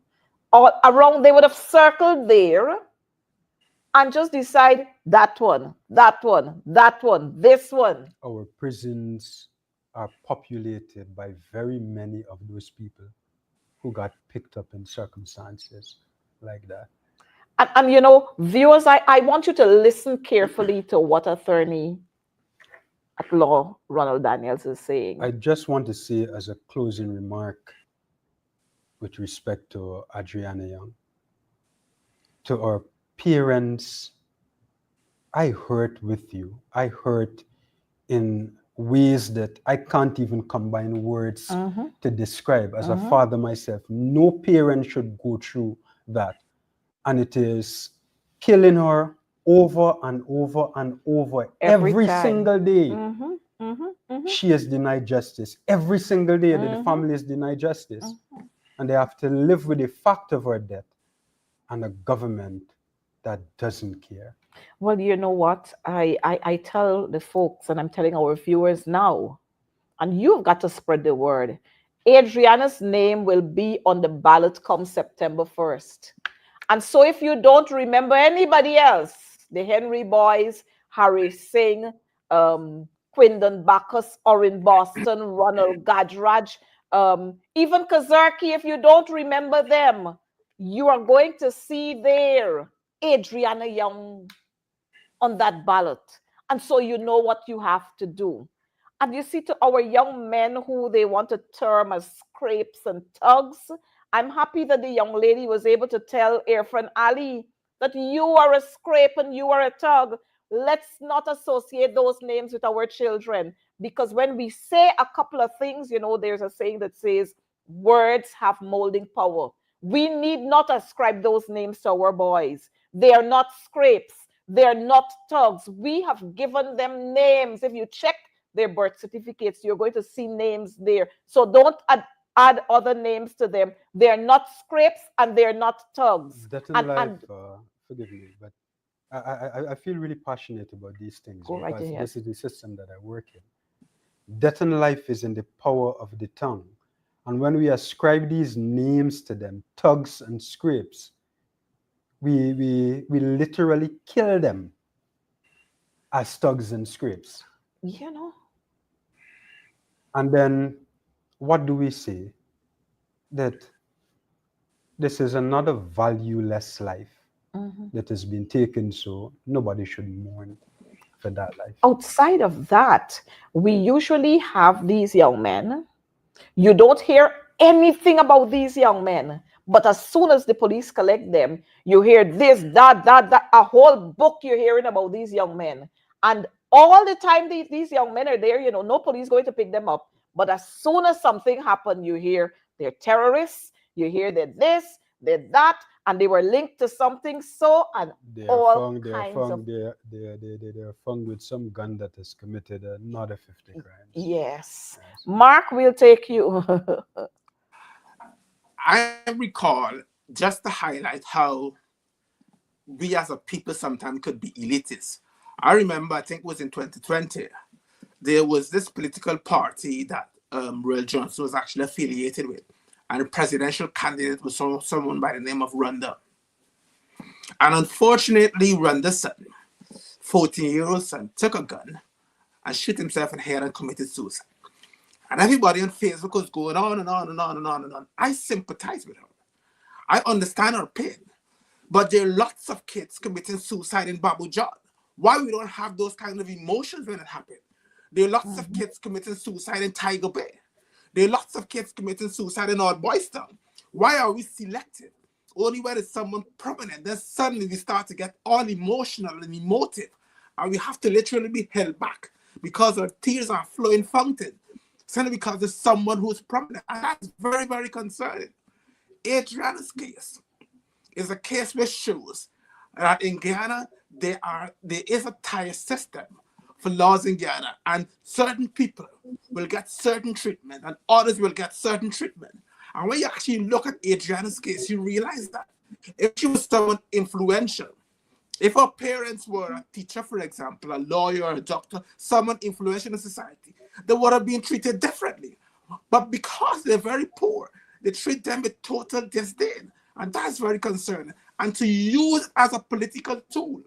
All around, they would have circled there and just decide that one, this one. Our prisons are populated by very many of those people who got picked up in circumstances like that. And viewers, I want you to listen carefully to what attorney at law Ronald Daniels is saying. I just want to say as a closing remark with respect to Adriana Young, to our parents, I hurt with you. I hurt in ways that I can't even combine words Mm-hmm. to describe. As a Mm-hmm. father myself, no parent should go through that. And it is killing her over and over and over Every every time. single day. Mm-hmm. Mm-hmm. Mm-hmm. She is denied justice. Every single day that the Mm-hmm. family is denied justice. And they have to live with the fact of her death and a government that doesn't care. Well, you know what? I tell the folks, and I'm telling our viewers now, and you've got to spread the word. Adriana's name will be on the ballot come September 1st. And so if you don't remember anybody else, the Henry Boys, Harry Singh, Quindon Bacchus, Orin Boston, Ronald Gadraj, even Kazarki, if you don't remember them, you are going to see there Adriana Young on that ballot. And so you know what you have to do. And you see, to our young men who they want to term as scrapes and thugs, I'm happy that the young lady was able to tell Irfan Ali that you are a scrape and you are a thug. Let's not associate those names with our children, because when we say a couple of things, you know, there's a saying that says words have molding power. We need not ascribe those names to our boys. They are not scrapes. They're not thugs. We have given them names. If you check their birth certificates, you're going to see names there. So don't add other names to them. They're not scrapes and they're not thugs. Death in life, And forgive me, but I feel really passionate about these things go right because ahead. this is the system that I work in. Death and life is in the power of the tongue. And when we ascribe these names to them, thugs and scrapes, we literally kill them as thugs and scrapes. You know, And then what do we say? That this is another valueless life that has been taken, so nobody should mourn for that life. outside of that, we usually have these young men. You don't hear anything about these young men. But as soon as the police collect them, you hear this, that, a whole book you're hearing about these young men. And all the time these young men are there, you know, no police going to pick them up. But as soon as something happened, you hear they're terrorists, you hear that this, that that, and they were linked to something so, and all kinds of, they are found with some gun that has committed another 50 crimes. yes. Yes. Mark will take you. I recall, just to highlight how we as a people sometimes could be elitists. I remember, I think it was in 2020, there was this political party that Royal Johnson was actually affiliated with, and the presidential candidate was someone by the name of Ronald. And unfortunately, Ronald's son, 14-year-old son, took a gun and shot himself in the head and committed suicide. And everybody on Facebook was going on and on and on and on and on. I sympathize with her. I understand her pain. But there are lots of kids committing suicide in Babu John. Why we don't have those kind of emotions when it happened? There are lots of kids committing suicide in Tiger Bay. There are lots of kids committing suicide in Old Boys Town. Why are we selective? Only when it's someone prominent, then suddenly we start to get all emotional and emotive. And we have to literally be held back because our tears are flowing fountain. Simply because there's someone who's prominent. And that's very, very concerning. Adriana's case is a case which shows that in Guyana, there is a tier system for laws in Guyana, and certain people will get certain treatment and others will get certain treatment. And when you actually look at Adriana's case, you realize that if she was someone influential, if her parents were a teacher, for example, a lawyer, a doctor, someone influential in society, they would have been treated differently. But because they're very poor, they treat them with total disdain. And that's very concerning. And to use as a political tool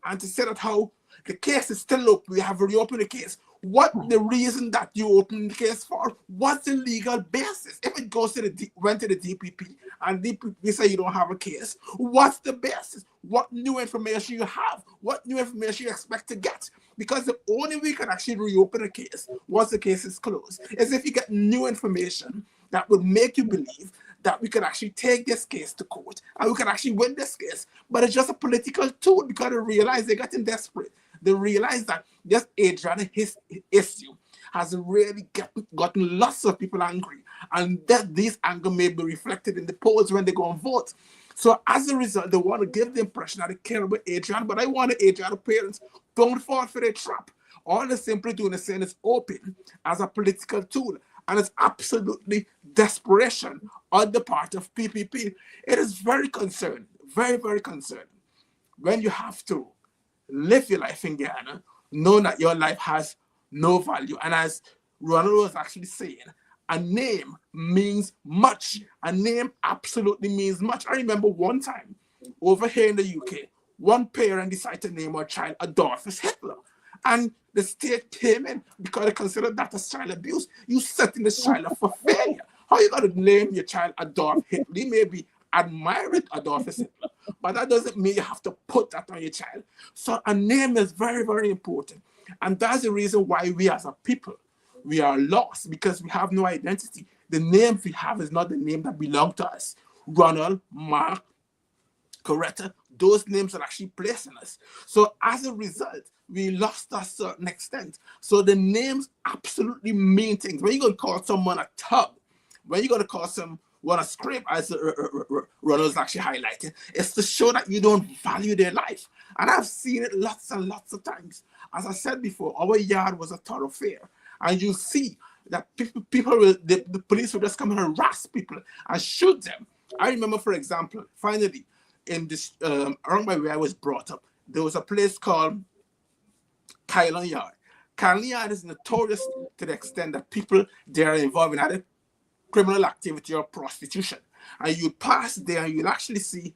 and to say that how the case is still open, we have reopened the case. What the reason that you opened the case for? What's the legal basis? If it goes to went to the DPP and DPP say you don't have a case, what's the basis? What new information you have? What new information you expect to get? Because the only way you can actually reopen a case once the case is closed is if you get new information that would make you believe that we could actually take this case to court and we could actually win this case. But it's just a political tool because they realize they're getting desperate. They realize that this Adriana issue has really gotten lots of people angry, and that this anger may be reflected in the polls when they go and vote. So as a result, they want to give the impression that they care about Adriana, but I want the Adriana parents don't fall for their trap. All they're simply doing is saying it's open as a political tool, and it's absolutely desperation on the part of PPP. It is very concerning, very, very concerning when you have to live your life in Guyana, knowing that your life has no value. And as Ronald was actually saying, a name means much. A name absolutely means much. I remember one time over here in the UK, one parent decided to name our child Adolphus Hitler. And the state came in because they considered that as child abuse. You setting this child up for failure. How are you going to name your child Adolf Hitler? You may be admiring Adolphus Hitler, but that doesn't mean you have to put that on your child. So a name is very, very important. And that's the reason why we as a people, we are lost, because we have no identity. The name we have is not the name that belong to us. Ronald, Mark, Coretta, those names are actually placed in us. So as a result, we lost to a certain extent. So the names absolutely mean things. When you're going to call someone a tub, when you're going to call someone a scrape, as Ronald's actually highlighting, it's to show that you don't value their life. And I've seen it lots and lots of times. As I said before, our yard was a thoroughfare. And you see that the police will just come and harass people and shoot them. I remember, for example, finally, in this around by where I was brought up, there was a place called Kylan Yard. Kylan Yard is notorious to the extent that people there are involved in either criminal activity or prostitution. And you pass there and you'll actually see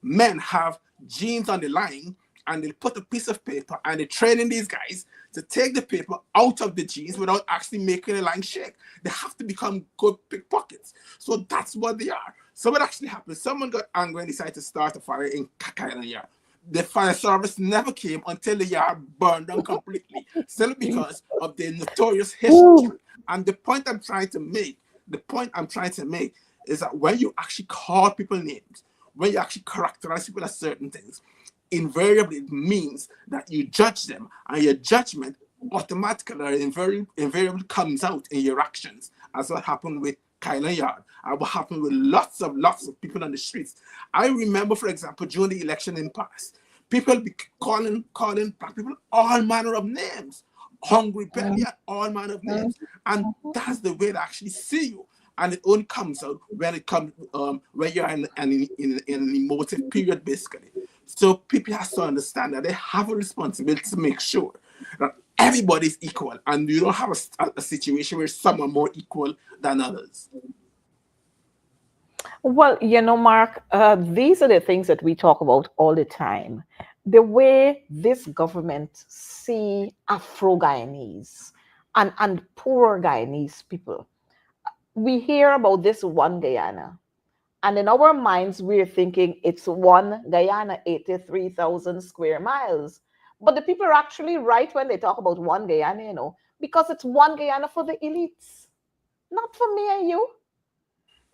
men have jeans on the line, and they'll put a piece of paper and they're training these guys to take the paper out of the jeans without actually making the line shake. They have to become good pickpockets. So that's what they are. So what actually happened, someone got angry and decided to start a fire in Kylan Yard. The fire service never came until the yard burned down completely, simply because of the notorious history. And the point I'm trying to make is that when you actually call people names, when you actually characterize people as certain things, invariably it means that you judge them, and your judgment automatically or invariably comes out in your actions, as what happened with Kylan Yard, and what happened with lots of people on the streets. I remember, for example, during the election in past, people be calling black people all manner of names, hungry belly, and all manner of names, and that's the way they actually see you. And it only comes out when when you're in an emotive period, basically. So people have to understand that they have a responsibility to make sure that everybody's equal, and you don't have a situation where some are more equal than others. Well, Mark, these are the things that we talk about all the time. The way this government see Afro-Guyanese and poorer Guyanese people. We hear about this one Guyana, and in our minds, we're thinking it's one Guyana, 83,000 square miles. But the people are actually right when they talk about one Guyana, because it's one Guyana for the elites, not for me and you,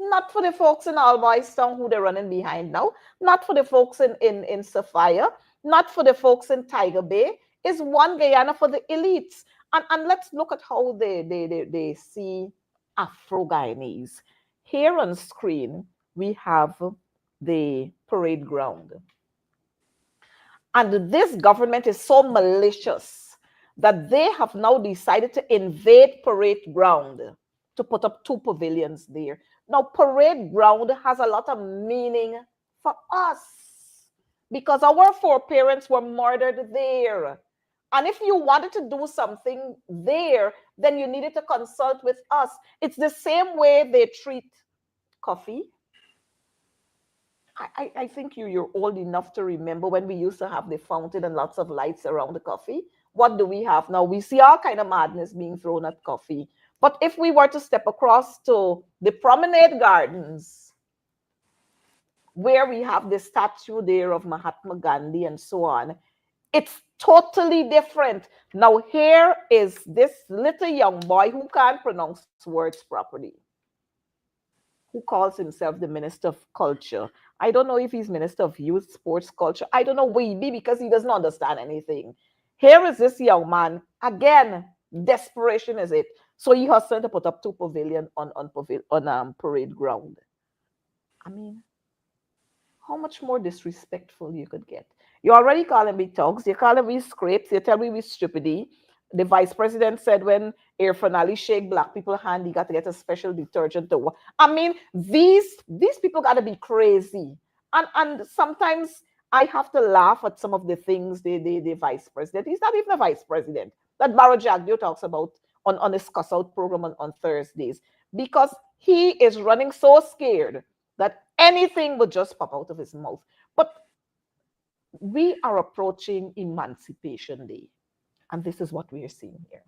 not for the folks in Albois Town who they're running behind now, not for the folks in Sophia, not for the folks in Tiger Bay. It's one Guyana for the elites. And let's look at how they see Afro-Guyanese. Here on screen, we have the parade ground. And this government is so malicious that they have now decided to invade parade ground to put up 2 pavilions there. Now, parade ground has a lot of meaning for us because our foreparents were murdered there. And if you wanted to do something there, then you needed to consult with us. It's the same way they treat coffee. I think you're old enough to remember when we used to have the fountain and lots of lights around the coffee. What do we have now? We see all kind of madness being thrown at coffee. But if we were to step across to the promenade gardens, where we have the statue there of Mahatma Gandhi and so on, it's totally different. Now, here is this little young boy who can't pronounce words properly. who calls himself the Minister of Culture. I don't know if he's Minister of Youth, Sports, Culture. I don't know where he be because he doesn't understand anything. Here is this young man. Again, desperation is it. So he has to put up 2 pavilion on parade ground. I mean, how much more disrespectful you could get? You already calling me thugs. You calling me scrapes. You tell me we stupidity. The vice president said when Air Finale shake black people hand, he got to get a special detergent to work. I mean, these people got to be crazy. And sometimes I have to laugh at some of the things the vice president. He's not even a vice president. That Barrow Jagdio talks about on his cuss out program on Thursdays because he is running so scared that anything would just pop out of his mouth. But we are approaching Emancipation Day, and this is what we are seeing here.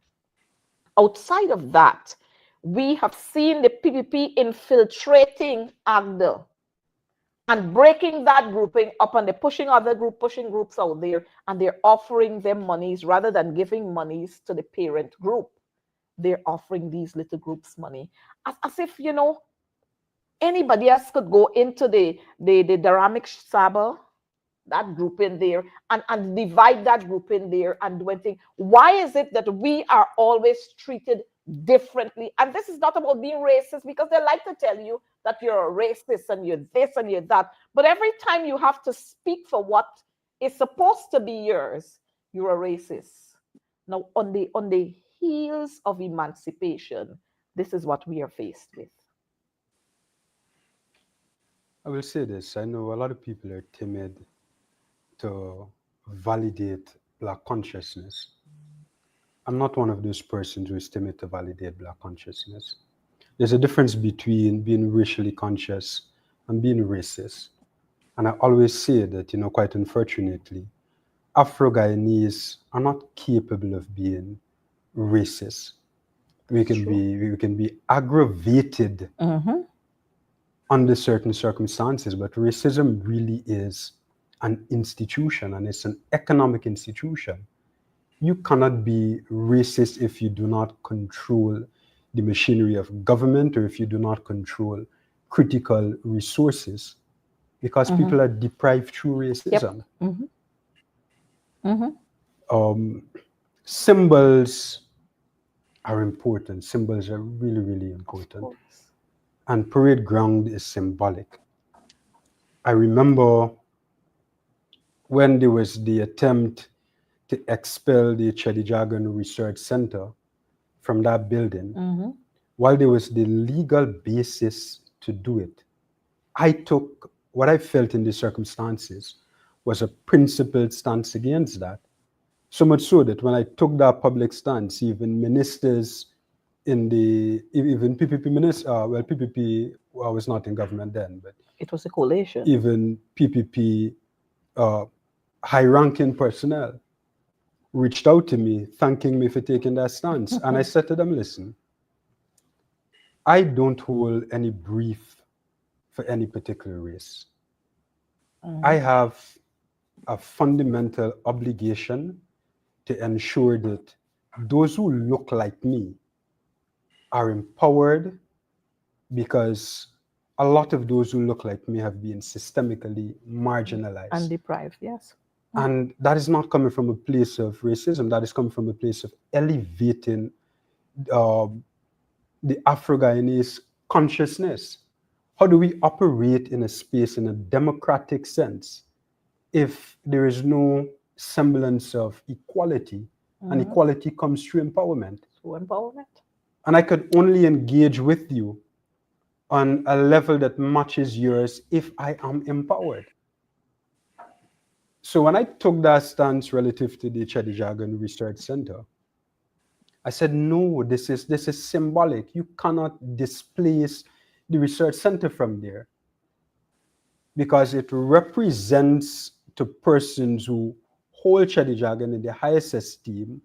Outside of that, we have seen the PPP infiltrating AGDA and breaking that grouping up, and they're pushing groups out there, and they're offering them monies rather than giving monies to the parent group. They're offering these little groups money as if, anybody else could go into the Dharamic Sabha, that group in there, and divide that group in there and do anything. Why is it that we are always treated differently? And this is not about being racist, because they like to tell you that you're a racist and you're this and you're that. But every time you have to speak for what is supposed to be yours, you're a racist. Now, on the heels of emancipation, this is what we are faced with. I will say this. I know a lot of people are timid to validate Black consciousness. I'm not one of those persons who is timid to validate Black consciousness. There's a difference between being racially conscious and being racist. And I always say that, quite unfortunately, Afro-Guyanese are not capable of being racist. We can be aggravated under certain circumstances, but racism really is an institution, and it's an economic institution. You cannot be racist if you do not control the machinery of government, or if you do not control critical resources, because people are deprived through racism. Symbols are important. Symbols are really, really important. And parade ground is symbolic. I remember when there was the attempt to expel the Chedijagan Research Center from that building, while there was the legal basis to do it, I took what I felt in the circumstances was a principled stance against that. So much so that when I took that public stance, even ministers even PPP ministers, PPP was not in government then, but it was a coalition. Even PPP high-ranking personnel reached out to me, thanking me for taking that stance. And I said to them, listen, I don't hold any brief for any particular race. I have a fundamental obligation to ensure that those who look like me are empowered, because a lot of those who look like me have been systemically marginalized. And deprived, yes. And that is not coming from a place of racism. That is coming from a place of elevating the Afro-Guyanese consciousness. How do we operate in a space in a democratic sense if there is no semblance of equality? And equality comes through empowerment. Through empowerment. And I could only engage with you on a level that matches yours if I am empowered. So when I took that stance relative to the Chedijagan Research Center, I said, no, this is symbolic. You cannot displace the research center from there, because it represents to persons who hold Chedijagan in the highest esteem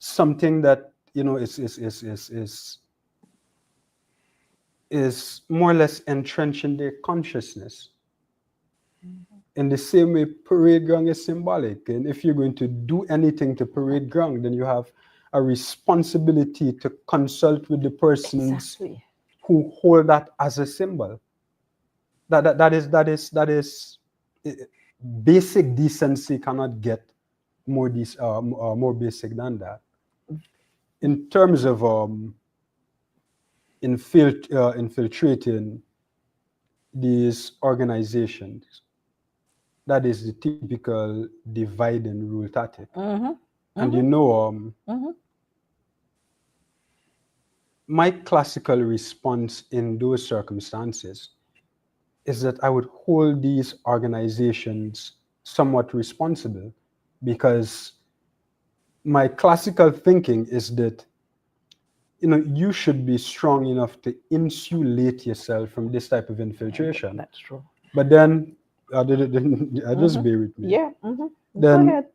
something that is more or less entrenched in their consciousness. In the same way, parade ground is symbolic. And if you're going to do anything to parade ground, then you have a responsibility to consult with the persons who hold that as a symbol. That is eh, basic decency cannot get more basic than that. In terms of infiltrating these organizations, that is the typical divide and rule tactic. Mm-hmm. And Mm-hmm. Mm-hmm. my classical response in those circumstances is that I would hold these organizations somewhat responsible, because my classical thinking is that you should be strong enough to insulate yourself from this type of infiltration. That's true. But then, just Mm-hmm. bear with me. Yeah. Mm-hmm. Go Then ahead.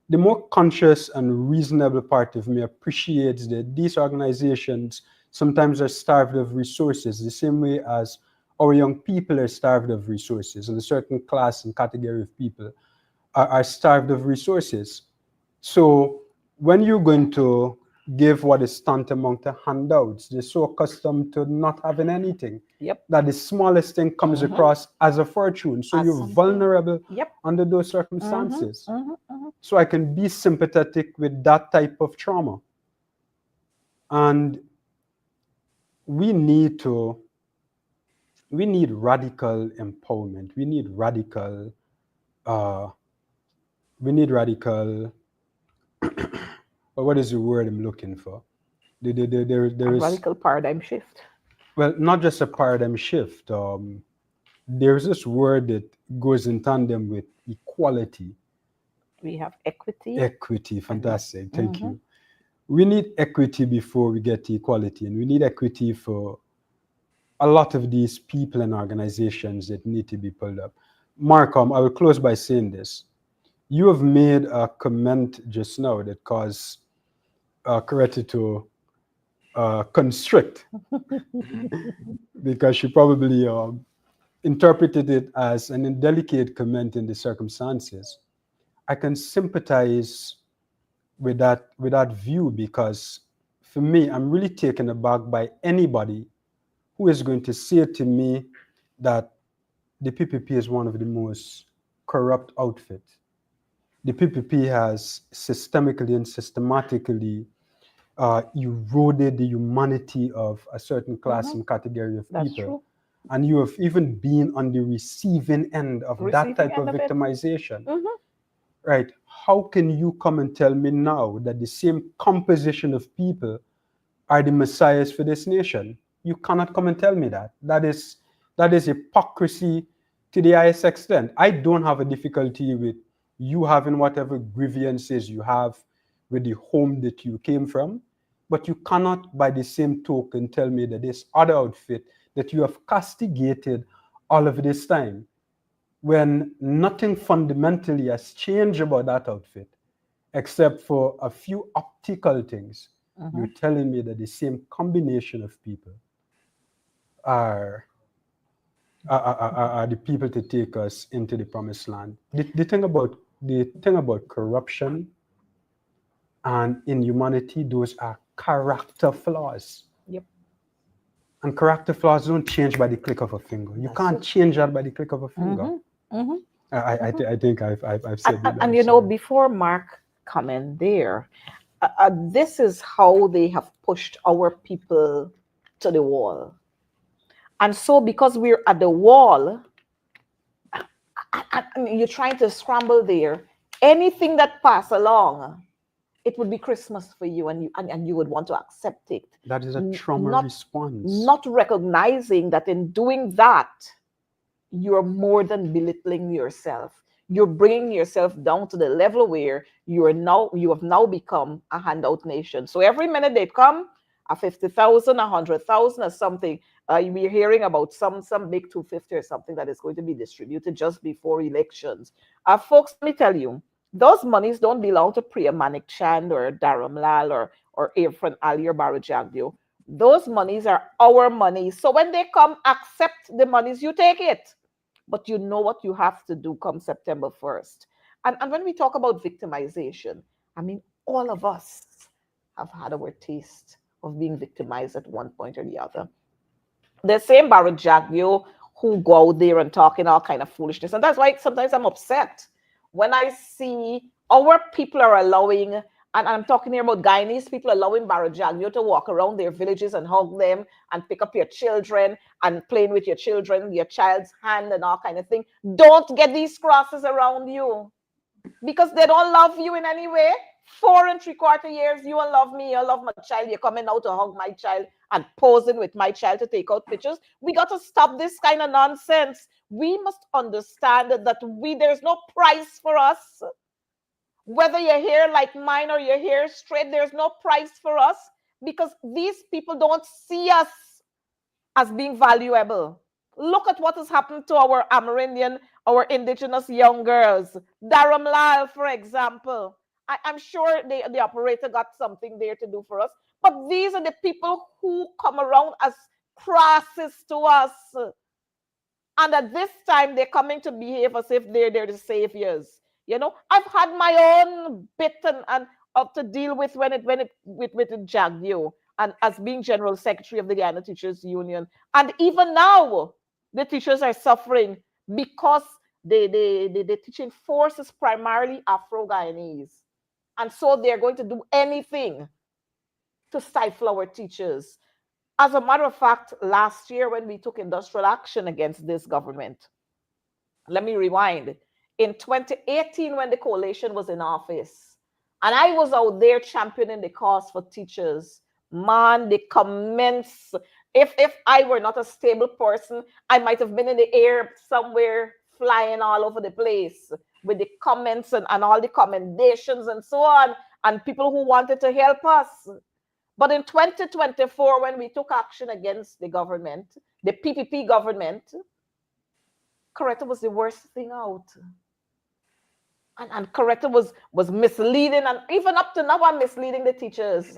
the more conscious and reasonable part of me appreciates that these organizations sometimes are starved of resources, the same way as our young people are starved of resources, and a certain class and category of people are starved of resources. So when you're going to give what is tantamount to handouts, they're so accustomed to not having anything Yep. that the smallest thing comes Mm-hmm. across as a fortune. So As you're something. vulnerable Yep. under those Mm-hmm. circumstances. Mm-hmm. Mm-hmm. So I can be sympathetic with that type of trauma. And we need to, we need radical empowerment. Uh, we need radical, what is the word I'm looking for? A There is, radical paradigm shift. well, not just a paradigm shift. There's this word that goes in tandem with equality. We have equity. Equity, fantastic. Thank Mm-hmm. you. We need equity before we get to equality, and we need equity for a lot of these people and organizations that need to be pulled up. Markham, I will close by saying this. You have made a comment just now that caused Coretta to constrict, because she probably interpreted it as an indelicate comment in the circumstances. I can sympathize with that view, because for me, I'm really taken aback by anybody who is going to say to me that the PPP is one of the most corrupt outfits. The PPP has systemically and systematically eroded the humanity of a certain class Mm-hmm. and category of That's people. true. And you have even been on the receiving end of that Receiving type end of of it. victimization. Mm-hmm. Right? How can you come and tell me now that the same composition of people are the messiahs for this nation? You cannot come and tell me that. That is hypocrisy to the highest extent. I don't have a difficulty with you having whatever grievances you have with the home that you came from, but you cannot, by the same token, tell me that this other outfit that you have castigated all of this time, when nothing fundamentally has changed about that outfit except for a few optical things. Mm-hmm. You're telling me that the same combination of people are are the people to take us into the promised land. The thing about corruption and inhumanity, those are character flaws. Yep. And character flaws don't change by the click of a finger. You That's can't it. change that by the click of a finger. Mm-hmm. Mm-hmm. Mm-hmm. I think I've And, said it. and I'm you know, sorry. before Mark come in there, this is how they have pushed our people to the wall. And so, because we're at the wall, and you're trying to scramble there, anything that pass along, it would be Christmas for you, and you would want to accept it. That is a trauma Not response. not recognizing that in doing that, you're more than belittling yourself. You're bringing yourself down to the level where you have now become a handout nation. So every minute they come, a 50,000, 100,000, or something. We're hearing about some big 250 or something that is going to be distributed just before elections. Folks, let me tell you, those monies don't belong to Priya Manik Chand or Dharam Lal or Irfan Ali or Baru Jagdeo. Those monies are our money. So when they come, accept the monies, you take it. But you know what you have to do come September 1st. And when we talk about victimization, I mean, all of us have had our taste of being victimized at one point or the other. The same Barajagyo who go out there and talking all kind of foolishness. And that's why sometimes I'm upset when I see our people are allowing, and I'm talking here about Guyanese people allowing Barajagyo to walk around their villages and hug them and pick up your children and playing with your children, your child's hand and all kind of thing. Don't get these crosses around you because they don't love you in any way. 4 3/4 years, you will love me, you love my child, you're coming out to hug my child and posing with my child to take out pictures. We got to stop this kind of nonsense. We must understand that there's no price for us. Whether your hair like mine or your hair straight, there's no price for us because these people don't see us as being valuable. Look at what has happened to our Amerindian, our indigenous young girls. Dharam Lal, for example. I'm sure the operator got something there to do for us. But these are the people who come around as crosses to us. And at this time, they're coming to behave as if they're the saviors. You know, I've had my own bit and to deal with when it with the Jagyo and as being general secretary of the Guyana Teachers Union. And even now, the teachers are suffering because the teaching force is primarily Afro-Guyanese. And so they're going to do anything to stifle our teachers. As a matter of fact, last year when we took industrial action against this government, let me rewind. In 2018, when the coalition was in office, and I was out there championing the cause for teachers, man, the comments, if I were not a stable person, I might have been in the air somewhere flying all over the place with the comments and all the commendations and so on, and people who wanted to help us. But in 2024, when we took action against the government, the PPP government, Coretta was the worst thing out. And Coretta was misleading, and even up to now, I'm misleading the teachers.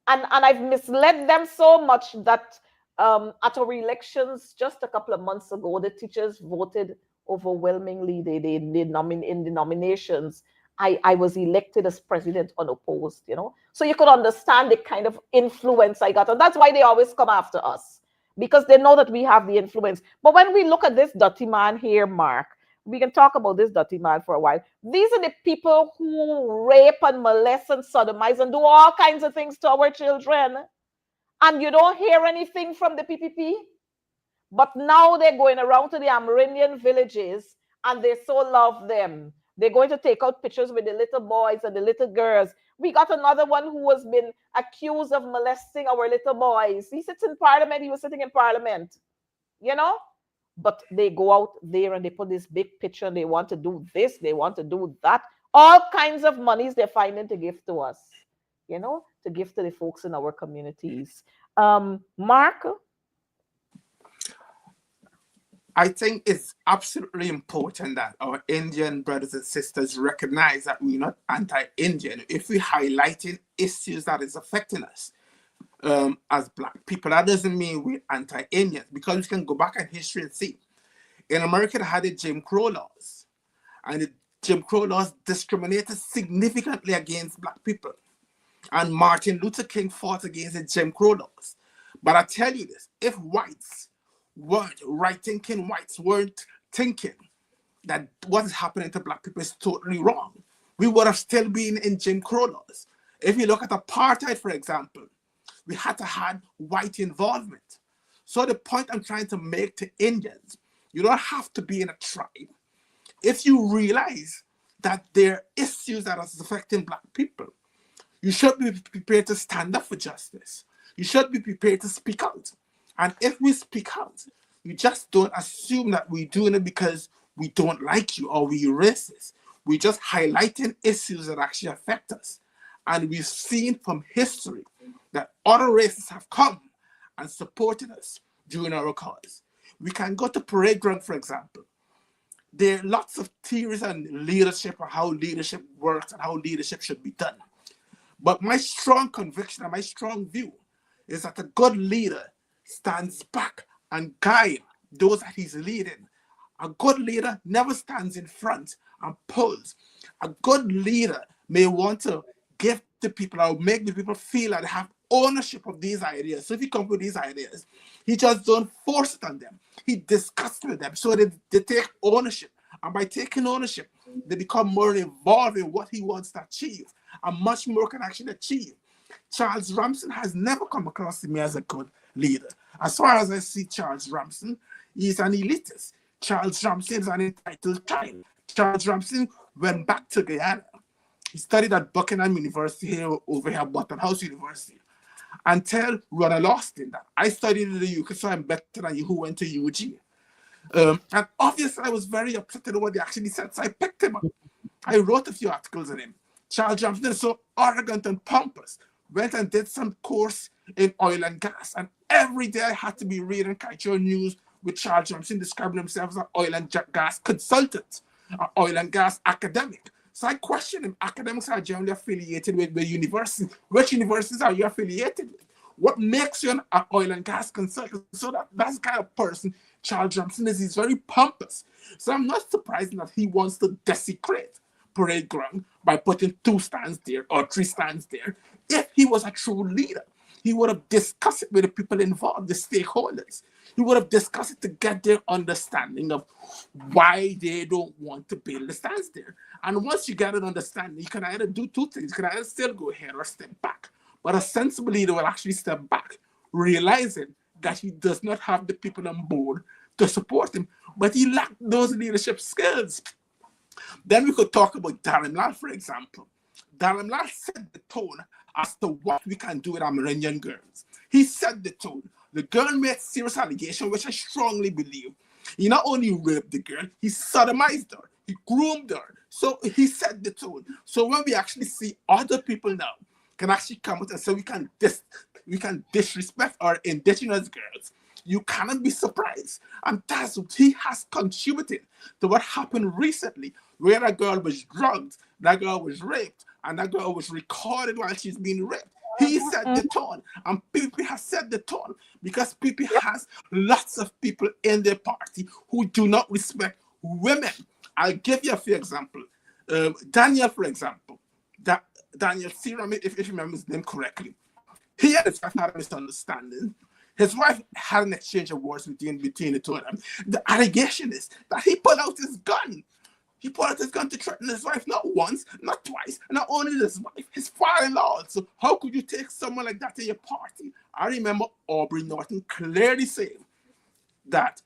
And I've misled them so much that at our elections just a couple of months ago, the teachers voted overwhelmingly. In the nominations. I was elected as president unopposed, you know. So you could understand the kind of influence I got. And that's why they always come after us, because they know that we have the influence. But when we look at this dirty man here, Mark, we can talk about this dirty man for a while. These are the people who rape and molest and sodomize and do all kinds of things to our children. And you don't hear anything from the PPP. But now they're going around to the Amerindian villages and they so love them. They're going to take out pictures with the little boys and the little girls. We got another one who has been accused of molesting our little boys. He sits in parliament. He was sitting in parliament, you know? But they go out there and they put this big picture and they want to do this, they want to do that. All kinds of monies they're finding to give to us, you know, to give to the folks in our communities. Mark? I think it's absolutely important that our Indian brothers and sisters recognize that we're not anti-Indian. If we're highlighting issues that is affecting us as Black people, that doesn't mean we're anti-Indians, because we can go back in history and see. In America, they had the Jim Crow laws, and the Jim Crow laws discriminated significantly against Black people. And Martin Luther King fought against the Jim Crow laws. But I tell you this, if whites weren't right-thinking, whites weren't thinking that what is happening to Black people is totally wrong, we would have still been in Jim Crow laws. If you look at apartheid, for example, we had to have white involvement. So the point I'm trying to make to Indians, you don't have to be in a tribe. If you realize that there are issues that are affecting Black people, you should be prepared to stand up for justice. You should be prepared to speak out. And if we speak out, you just don't assume that we're doing it because we don't like you or we're racist. We're just highlighting issues that actually affect us. And we've seen from history that other races have come and supported us during our cause. We can go to Parade Ground, for example. There are lots of theories on leadership or how leadership works and how leadership should be done. But my strong conviction and my strong view is that a good leader stands back and guides those that he's leading. A good leader never stands in front and pulls. A good leader may want to give the people or make the people feel that they have ownership of these ideas. So if he comes with these ideas, he just don't force it on them. He discusses with them so they take ownership. And by taking ownership, they become more involved in what he wants to achieve and much more can actually achieve. Charles Ramsden has never come across to me as a good leader. As far as I see Charles Ramsden, he's an elitist. Charles Ramsden is an entitled child. Charles Ramsden went back to Guyana. He studied at Buckingham University here over here, Bottom House University. And tell Ronald Austin that I studied in the UK, so I'm better than you who went to UG. And obviously, I was very upset at what they actually said, so I picked him up. I wrote a few articles on him. Charles Ramsden is so arrogant and pompous. Went and did some course in oil and gas. And every day I had to be reading cultural news with Charles Ramsden describing himself as an oil and gas consultant, an oil and gas academic. So I questioned him. Academics are generally affiliated with universities. Which universities are you affiliated with? What makes you an oil and gas consultant? So that's the kind of person Charles Ramsden is. He's very pompous. So I'm not surprised that he wants to desecrate parade ground by putting 2 stands there or 3 stands there. If he was a true leader, he would have discussed it with the people involved, the stakeholders. He would have discussed it to get their understanding of why they don't want to build the stands there. And once you get an understanding, you can either do 2 things. You can either still go ahead or step back. But a sensible leader will actually step back, realizing that he does not have the people on board to support him, but he lacked those leadership skills. Then we could talk about Darren Lal, for example. Darren Lal set the tone as to what we can do with Amerindian girls. He set the tone. The girl made serious allegations, which I strongly believe. He not only raped the girl, he sodomized her, he groomed her. So he set the tone. So when we actually see other people now can actually come out and say we can disrespect our indigenous girls, you cannot be surprised. And that's what he has contributed to what happened recently, where that girl was drugged, that girl was raped, and that girl was recorded while she's being raped. He set the tone, and PP has set the tone because PP has lots of people in their party who do not respect women. I'll give you a few examples. Daniel, for example, Daniel Seram, if you remember his name correctly, he and his wife had a misunderstanding. His wife had an exchange of words between the two of them. The allegation is that he pulled out his gun. He pulled out his gun to threaten his wife, not once, not twice, not only his wife, his father-in-law. So how could you take someone like that to your party? I remember Aubrey Norton clearly saying that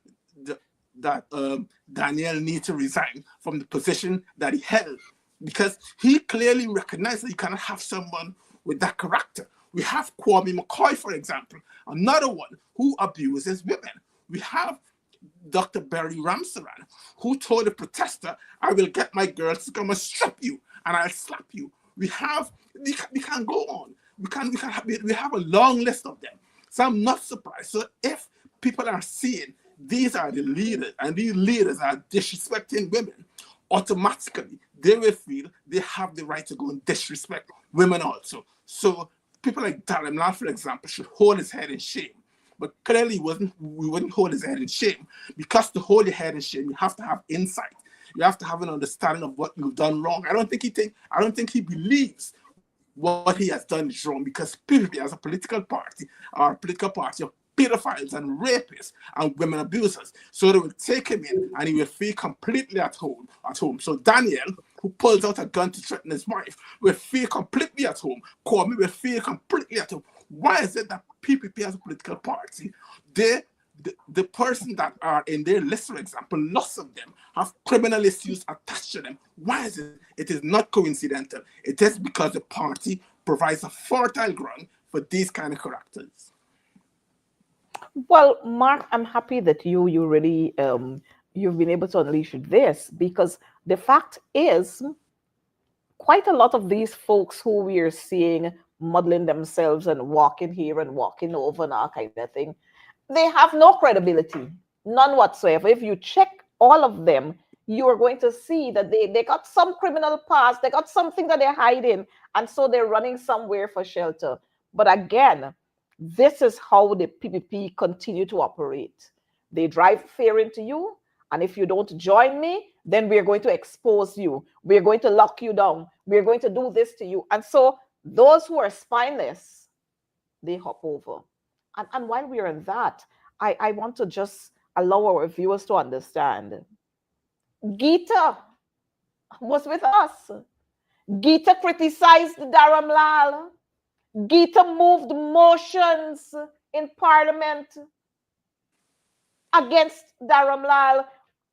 Daniel needs to resign from the position that he held because he clearly recognized that you cannot have someone with that character. We have Kwame McCoy, for example, another one who abuses women. We have Dr. Barry Ramsaran, who told a protester, I will get my girls to come and strip you and I'll slap you. We can go on. We have a long list of them. So I'm not surprised. So if people are seeing these are the leaders and these leaders are disrespecting women, automatically they will feel they have the right to go and disrespect women also. So people like Darren Lal, for example, should hold his head in shame. But clearly we wouldn't hold his head in shame. Because to hold your head in shame, you have to have insight. You have to have an understanding of what you've done wrong. I don't think he believes what he has done is wrong because PPP as a political party of pedophiles and rapists and women abusers. So they will take him in and he will feel completely at home. So Daniel, who pulls out a gun to threaten his wife, will feel completely at home. Kwame will feel completely at home. Why is it that PPP as a political party, the person that are in their list, for example, lots of them have criminal issues attached to them? Why is it? It is not coincidental. It is because the party provides a fertile ground for these kind of characters. Well, Mark, I'm happy that you really you've been able to unleash this because the fact is quite a lot of these folks who we are seeing muddling themselves and walking here and walking over and all kind of thing, they have no credibility, none whatsoever. If you check all of them, you are going to see that they got some criminal past, they got something that they're hiding, and so they're running somewhere for shelter. But again, this is how the PPP continue to operate. They drive fear into you, and if you don't join me, then we're going to expose you. We're going to lock you down. We're going to do this to you. And so Those who are spineless, they hop over. And while we're in that, I want to just allow our viewers to understand. Geeta was with us. Geeta criticized Dharamlal. Geeta moved motions in parliament against Dharamlal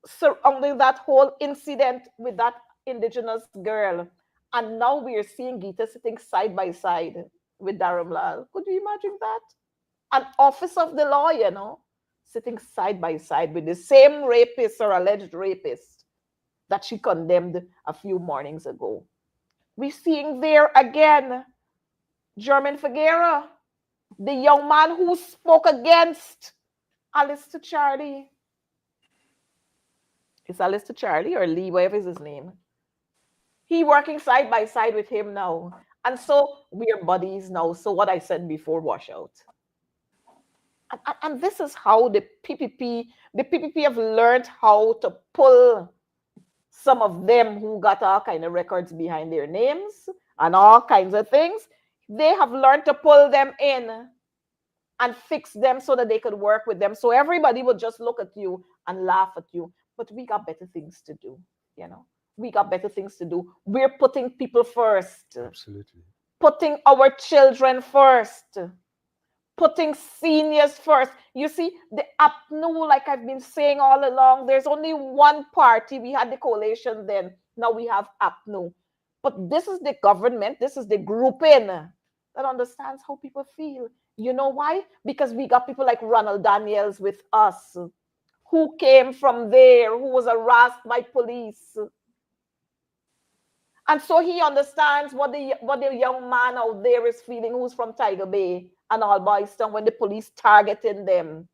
surrounding that whole incident with that indigenous girl. And now we are seeing Geeta sitting side by side with Dharamlal. Could you imagine that? An office of the law, sitting side by side with the same rapist or alleged rapist that she condemned a few mornings ago. We're seeing there again German Figuera, the young man who spoke against Alistair Charlie. It's Alistair Charlie or Lee, whatever is his name. He working side by side with him now. And so we are buddies now. So what I said before wash out. And this is how the PPP have learned how to pull some of them who got all kind of records behind their names and all kinds of things. They have learned to pull them in and fix them so that they could work with them. So everybody would just look at you and laugh at you. But we got better things to do, We got better things to do. We're putting people first. Absolutely. Putting our children first. Putting seniors first. You see, the APNU, like I've been saying all along, there's only one party. We had the coalition then. Now we have APNU. But this is the government, this is the grouping that understands how people feel. You know why? Because we got people like Ronald Daniels with us, who came from there, who was harassed by police. And so he understands what the young man out there is feeling who's from Tiger Bay and Albistown when the police targeting them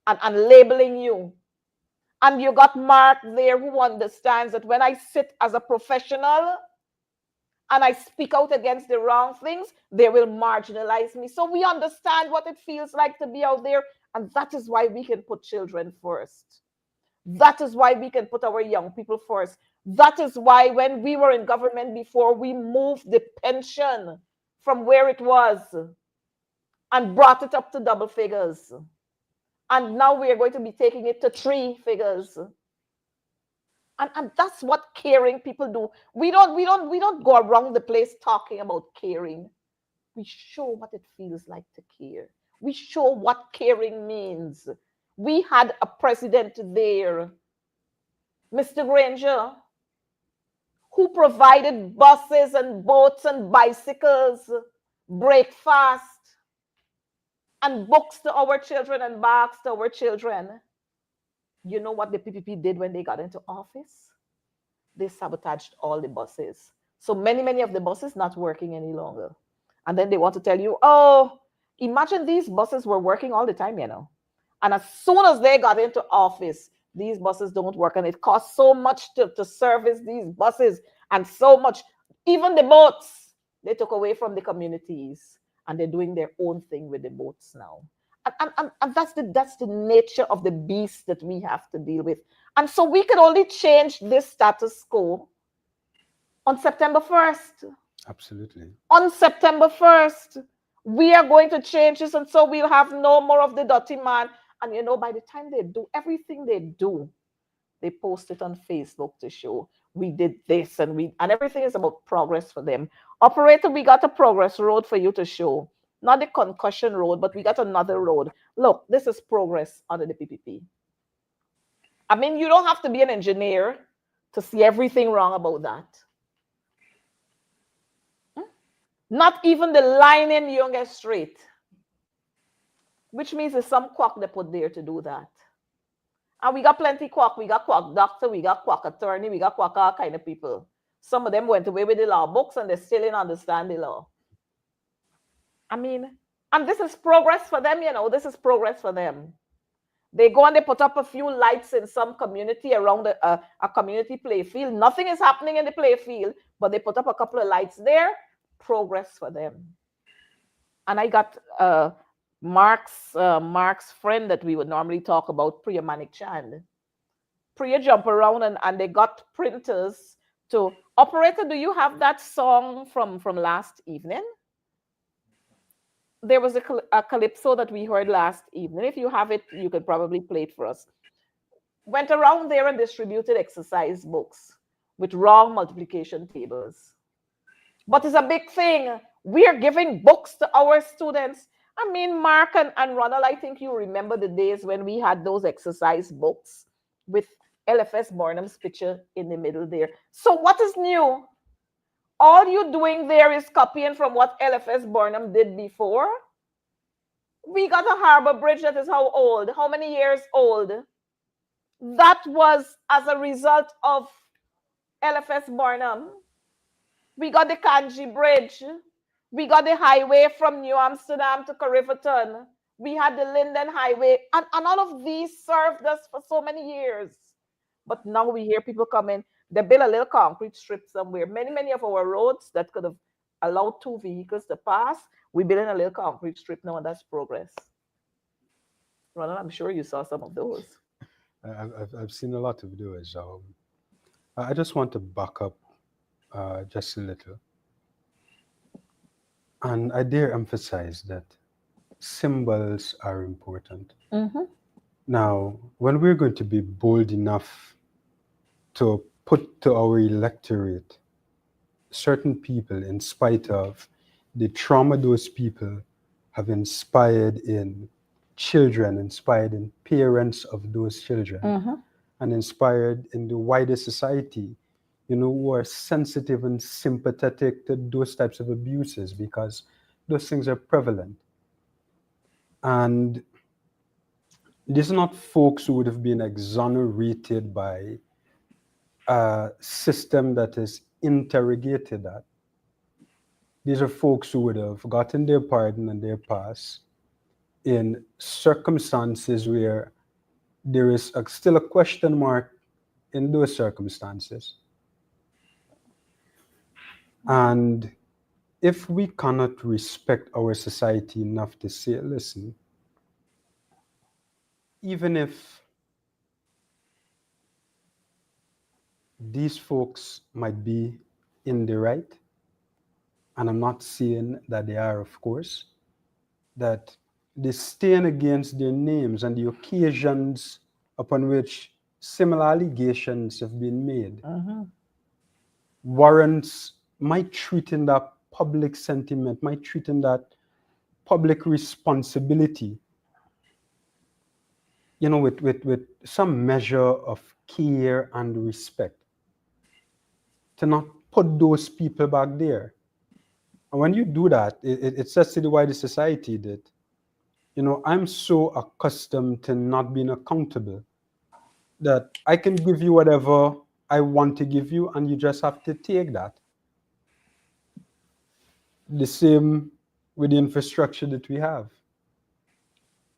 and labeling you. And you got Mark there who understands that when I sit as a professional and I speak out against the wrong things, they will marginalize me. So we understand what it feels like to be out there. And that is why we can put children first. That is why we can put our young people first. That is why when we were in government before, we moved the pension from where it was and brought it up to double figures. And now we are going to be taking it to 3 figures. And that's what caring people do. We don't go around the place talking about caring. We show what it feels like to care. We show what caring means. We had a president there, Mr. Granger, who provided buses and boats and bicycles, breakfast, and books to our children and bags to our children. You know what the PPP did when they got into office? They sabotaged all the buses. So many of the buses not working any longer. And then they want to tell you, oh, imagine these buses were working all the time, And as soon as they got into office, these buses don't work. And it costs so much to service these buses and so much. Even the boats, they took away from the communities. And they're doing their own thing with the boats now. And that's the nature of the beast that we have to deal with. And so we can only change this status quo on September 1st. Absolutely. On September 1st, we are going to change this. And so we'll have no more of the dirty man. And by the time they do everything they do, they post it on Facebook to show we did this and everything is about progress for them. Operator, we got a progress road for you to show. Not the concussion road, but we got another road. Look, this is progress under the PPP. I mean, you don't have to be an engineer to see everything wrong about that. Not even the line in Younger Street, which means there's some quack they put there to do that. And we got plenty quack. We got quack doctor, we got quack attorney, we got quack all kind of people. Some of them went away with the law books and they still didn't understand the law. I mean, and this is progress for them, this is progress for them. They go and they put up a few lights in some community around a community play field. Nothing is happening in the play field, but they put up a couple of lights there. Progress for them. And I got Mark's friend that we would normally talk about, Priya Manik Chand. Priya jump around and they got printers to operator. Do you have that song from last evening? there was a calypso that we heard last evening. If you have it, you could probably play it for us. Went around there and distributed exercise books with wrong multiplication tables. But it's a big thing. We are giving books to our students. I mean, Mark and Ronald, I think you remember the days when we had those exercise books with LFS Barnum's picture in the middle there. So what is new? All you're doing there is copying from what LFS Barnum did before. We got a harbor bridge that is how old? How many years old? That was as a result of LFS Barnum. We got the Kanji Bridge. We got the highway from New Amsterdam to Cariverton. We had the Linden Highway. And all of these served us for so many years. But now we hear people coming. They build a little concrete strip somewhere. Many of our roads that could have allowed two vehicles to pass, we build in a little concrete strip now, and that's progress. Ronald, I'm sure you saw some of those. I've seen a lot of those. I just want to back up just a little. And I dare emphasize that symbols are important. Mm-hmm. Now, when we're going to be bold enough to put to our electorate certain people, in spite of the trauma those people have inspired in children, inspired in parents of those children, Mm-hmm. and inspired in the wider society, who are sensitive and sympathetic to those types of abuses, because those things are prevalent. And these are not folks who would have been exonerated by a system that has interrogated that. These are folks who would have gotten their pardon and their pass in circumstances where there is still a question mark in those circumstances. And if we cannot respect our society enough to say, listen, even if these folks might be in the right, and I'm not saying that they are, of course, that they stand against their names and the occasions upon which similar allegations have been made, Mm-hmm. warrants my treating that public sentiment, my treating that public responsibility, with some measure of care and respect, to not put those people back there. And when you do that, it says to the wider society that, I'm so accustomed to not being accountable that I can give you whatever I want to give you, and you just have to take that. The same with the infrastructure that we have.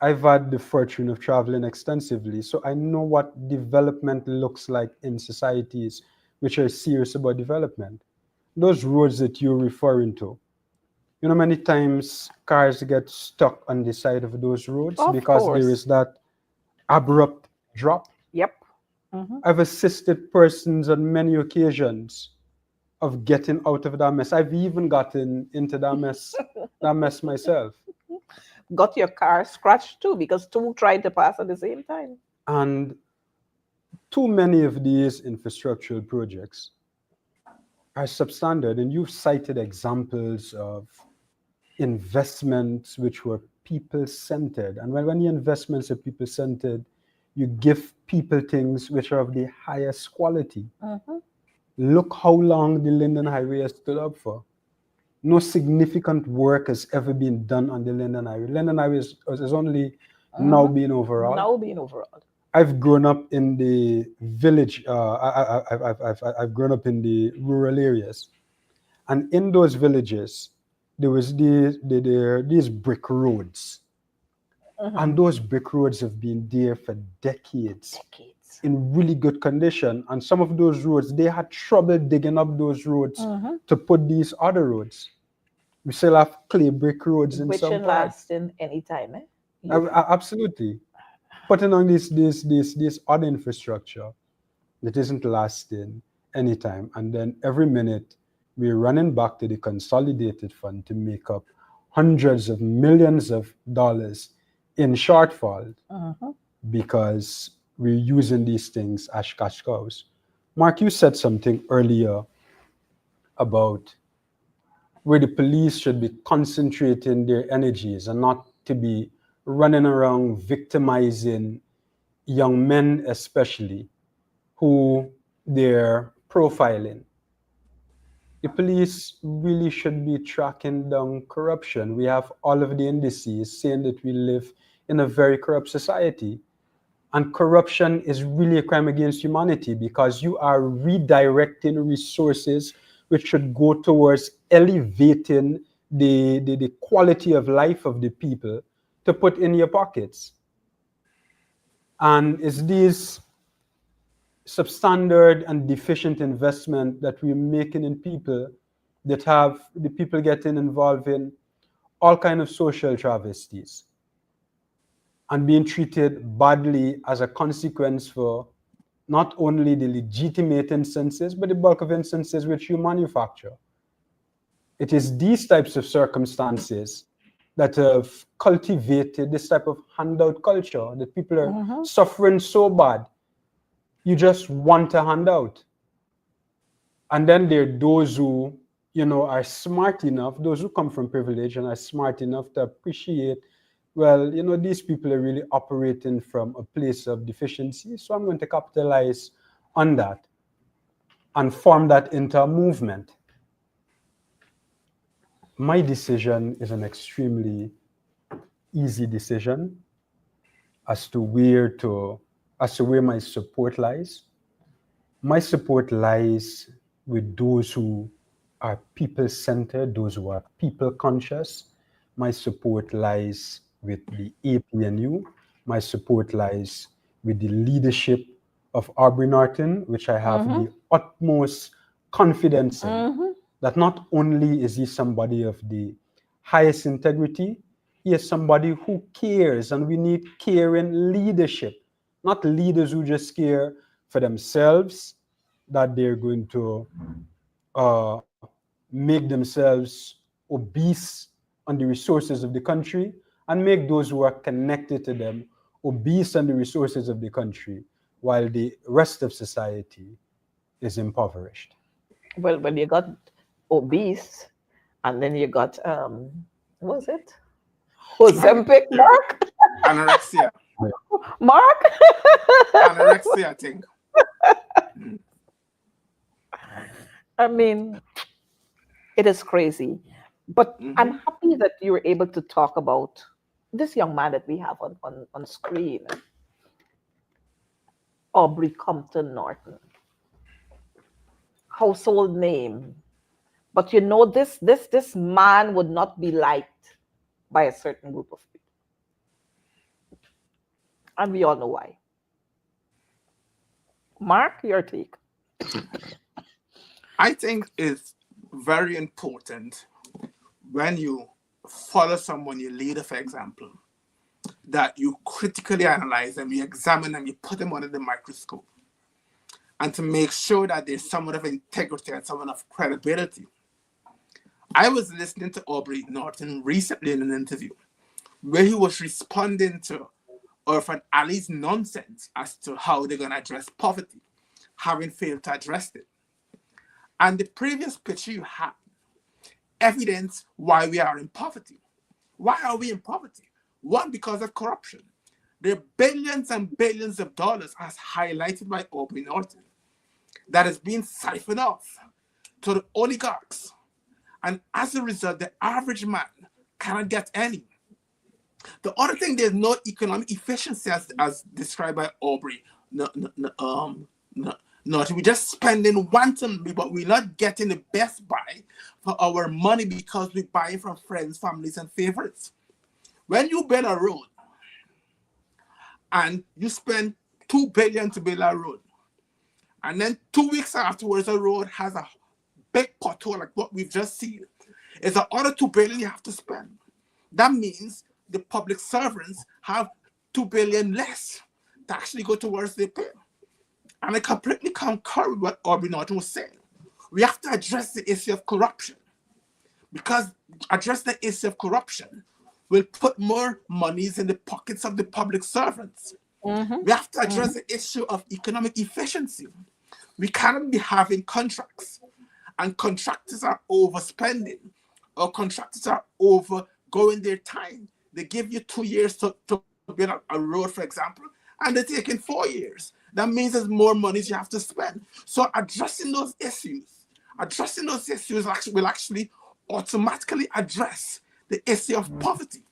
I've had the fortune of traveling extensively, so I know what development looks like in societies which are serious about development. Those roads that you're referring to, many times cars get stuck on the side of those roads Of because there course. is that abrupt drop. Yep. Mm-hmm. I've assisted persons on many occasions of getting out of that mess. I've even gotten into that mess myself. Got your car scratched too because two tried to pass at the same time. And too many of these infrastructural projects are substandard. And you've cited examples of investments which were people-centered. And when the investments are people-centered, you give people things which are of the highest quality. Mm-hmm. Look how long the Linden Highway has stood up for. No significant work has ever been done on the Linden Highway. Linden Highway is only now being overall. Now being overall. I've grown up in the village. I've grown up in the rural areas, and in those villages, there was these brick roads, and those brick roads have been there for decades. In really good condition. And some of those roads, they had trouble digging up those roads to put these other roads. We still have clay brick roads in Which some can parts. last in any time, eh? Absolutely. Putting on this other infrastructure that isn't lasting anytime. And then every minute we're running back to the consolidated fund to make up hundreds of millions of dollars in shortfall Mhm. because we're using these things as cash cows. Mark, you said something earlier about where the police should be concentrating their energies and not to be running around victimizing young men, especially who they're profiling. The police really should be tracking down corruption. We have all of the indices saying that we live in a very corrupt society. And corruption is really a crime against humanity because you are redirecting resources which should go towards elevating the quality of life of the people to put in your pockets. And it's these substandard and deficient investment that we're making in people that have the people getting involved in all kind of social travesties and being treated badly as a consequence for not only the legitimate instances, but the bulk of instances which you manufacture. It is these types of circumstances that have cultivated this type of handout culture that people are Mhm. suffering so bad, you just want a handout. And then there are those who, are smart enough, those who come from privilege and are smart enough to appreciate, well, these people are really operating from a place of deficiency. So I'm going to capitalize on that and form that into a movement. My decision is an extremely easy decision as to where my support lies. My support lies with those who are people-centered, those who are people-conscious. My support lies with the APNU. My support lies with the leadership of Aubrey Norton, which I have Mhm. the utmost confidence in. Mhm. That not only is he somebody of the highest integrity, he is somebody who cares, and we need caring leadership, not leaders who just care for themselves, that they're going to uh, make themselves obese on the resources of the country and make those who are connected to them obese on the resources of the country while the rest of society is impoverished. Well, you got obese, and then you got what was it? Ozempic, Yeah. Mark? Anorexia. Mark? Anorexia, I think. I mean, it is crazy. But I'm Mm-hmm. happy that you were able to talk about this young man that we have on screen, Aubrey Compton Norton, household name. But this man would not be liked by a certain group of people. And we all know why. Mark, your take. I think it's very important when you follow someone, you lead, for example, that you critically analyze them, you examine them, you put them under the microscope, and to make sure that there's somewhat of integrity and somewhat of credibility. I was listening to Aubrey Norton recently in an interview where he was responding to Orphan Ali's nonsense as to how they're going to address poverty, having failed to address it. And the previous picture you had evidence why we are in poverty. Why are we in poverty? One, because of corruption. There are billions and billions of dollars, as highlighted by Aubrey Norton, that is being siphoned off to the oligarchs. And as a result, the average man cannot get any. The other thing, there's no economic efficiency as described by Aubrey. No, not we're just spending wantonly, but we're not getting the best buy for our money because we buy from friends, families, and favorites. When you build a road and you spend 2 billion to build a road, and then 2 weeks afterwards, the road has a big pothole like what we've just seen, it's the other 2 billion you have to spend. That means the public servants have 2 billion less to actually go towards their pay. And I completely concur with what Aubrey Norton was saying. We have to address the issue of corruption because address the issue of corruption will put more monies in the pockets of the public servants. Mm-hmm. We have to address Mm-hmm. the issue of economic efficiency. We cannot be having contracts and contractors are overspending or contractors are overgoing their time. They give you 2 years to build a road, for example, and they're taking 4 years. That means there's more money you have to spend. So addressing those issues will actually automatically address the issue of poverty.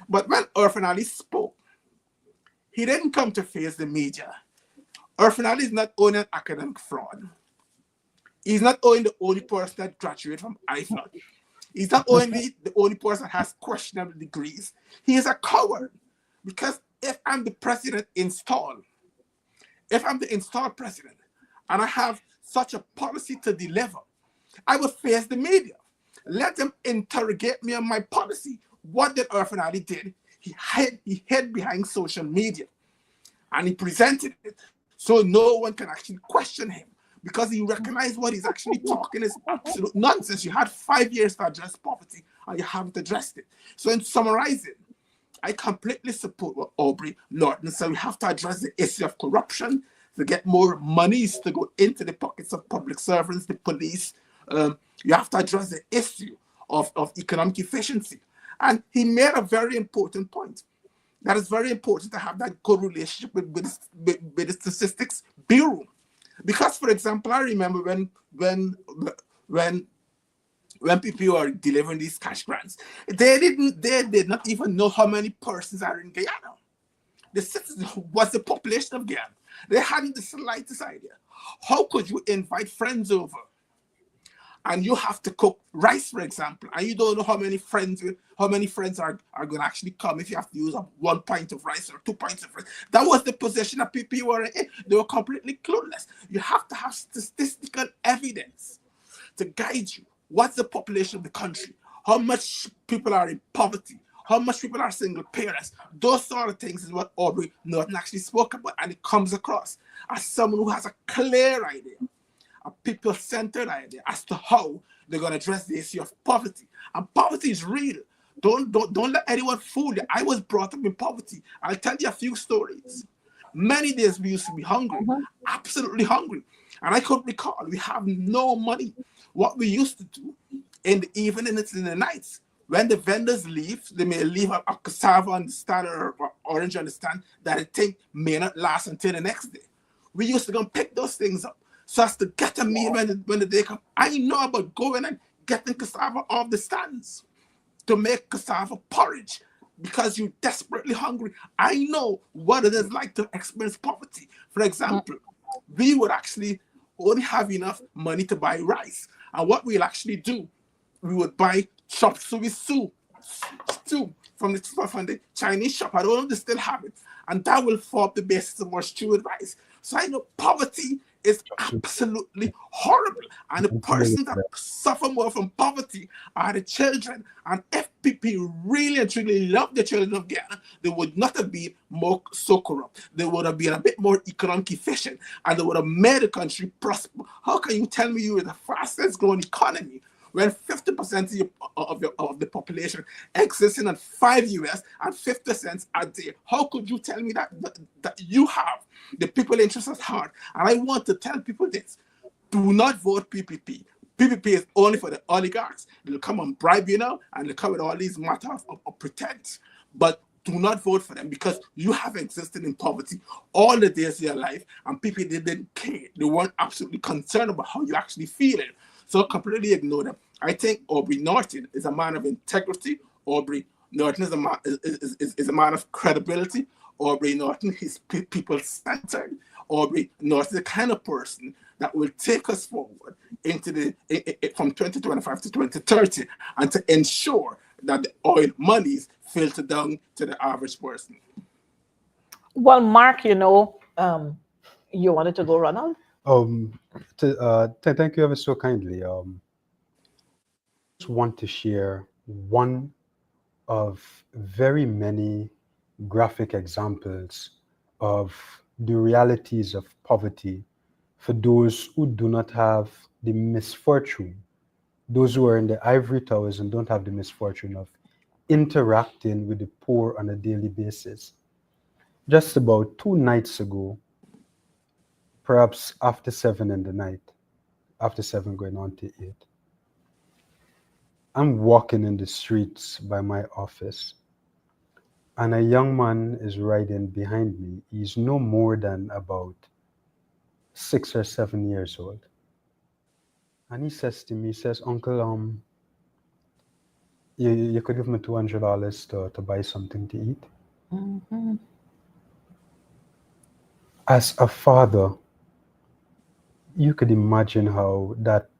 But when Irfan Ali spoke, he didn't come to face the media. Irfan Ali is not only an academic fraud. He's not only the only person that graduated from IFA. He's not only the only person that has questionable degrees. He is a coward. Because if I'm the president installed, if I'm the installed president, and I have such a policy to deliver, I would face the media. Let them interrogate me on my policy. What did Irfan Ali did? He hid behind social media and he presented it so no one can actually question him because he recognized what he's actually talking is absolute nonsense. You had 5 years to address poverty and you haven't addressed it. So in summarizing, I completely support what Aubrey Norton said. We have to address the issue of corruption to get more monies to go into the pockets of public servants, the police. You have to address the issue of economic efficiency. And he made a very important point. That is very important to have that good relationship with the Statistics Bureau. Because, for example, I remember when people were delivering these cash grants, they did not even know how many persons are in Guyana. What's the population of Guyana? They hadn't the slightest idea. How could you invite friends over and you have to cook rice, for example, and you don't know how many friends are going to actually come if you have to use up 1 pint of rice or 2 pints of rice? That was the position that people were in. They were completely clueless. You have to have statistical evidence to guide you. What's the population of the country? How much people are in poverty? How much people are single parents? Those sort of things is what Aubrey Norton actually spoke about, and it comes across as someone who has a clear idea, a people-centered idea as to how they're going to address the issue of poverty. And poverty is real. Don't let anyone fool you. I was brought up in poverty. I'll tell you a few stories. Many days we used to be hungry, absolutely hungry. And I could recall we have no money. What we used to do in the evening and in the nights, when the vendors leave, they may leave a cassava on the stand or orange on the stand that I think may not last until the next day. We used to go and pick those things up so as to get a meal when the day comes. I know about going and getting cassava off the stands to make cassava porridge because you're desperately hungry. I know what it is like to experience poverty. For example, we would actually only have enough money to buy rice. And what we'll actually do, we would buy chop suey stew from the Chinese shop. I don't know if they still have it. And that will form the basis of our stew with rice. So I know poverty is absolutely horrible. And the person that suffer more from poverty are the children. And if people really and truly love the children of Ghana, they would not have been more so corrupt. They would have been a bit more economically efficient and they would have made the country prosper. How can you tell me you are the fastest growing economy when 50% of the population exists in 5 US and 50 cents a day? How could you tell me that you have the people interest at heart? And I want to tell people this: do not vote PPP. PPP is only for the oligarchs. They'll come and bribe you now, and they'll come with all these matters of pretense. But do not vote for them because you have existed in poverty all the days of your life, and people didn't care. They weren't absolutely concerned about how you actually feel it. So completely ignore them. I think Aubrey Norton is a man of integrity. Aubrey Norton is a man of credibility. Aubrey Norton is people-centered. Aubrey Norton is the kind of person that will take us forward into from 2025 to 2030 and to ensure that the oil monies filter down to the average person. Well, Mark, you wanted to go, Ronald? Thank you ever so kindly. Just want to share one of very many graphic examples of the realities of poverty for those who do not have the misfortune those who are in the ivory towers and don't have the misfortune of interacting with the poor on a daily basis. Just about 2 nights ago, perhaps after 7 in the night, after 7 going on to 8, I'm walking in the streets by my office, and a young man is riding behind me. He's no more than about 6 or 7 years old. And he says to me, he says, Uncle, you could give me $200 to buy something to eat. Mm-hmm. As a father, you could imagine how that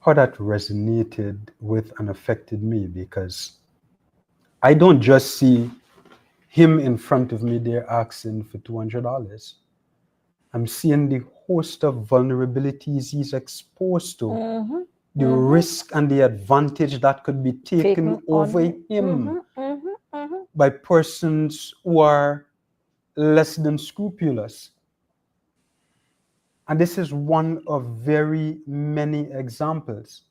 resonated with and affected me, because I don't just see him in front of me there asking for $200. I'm seeing the host of vulnerabilities he's exposed to, Mm-hmm. the Mm-hmm. risk and the advantage that could be taken over him Mm-hmm. Mm-hmm. Mm-hmm. by persons who are less than scrupulous. And this is one of very many examples.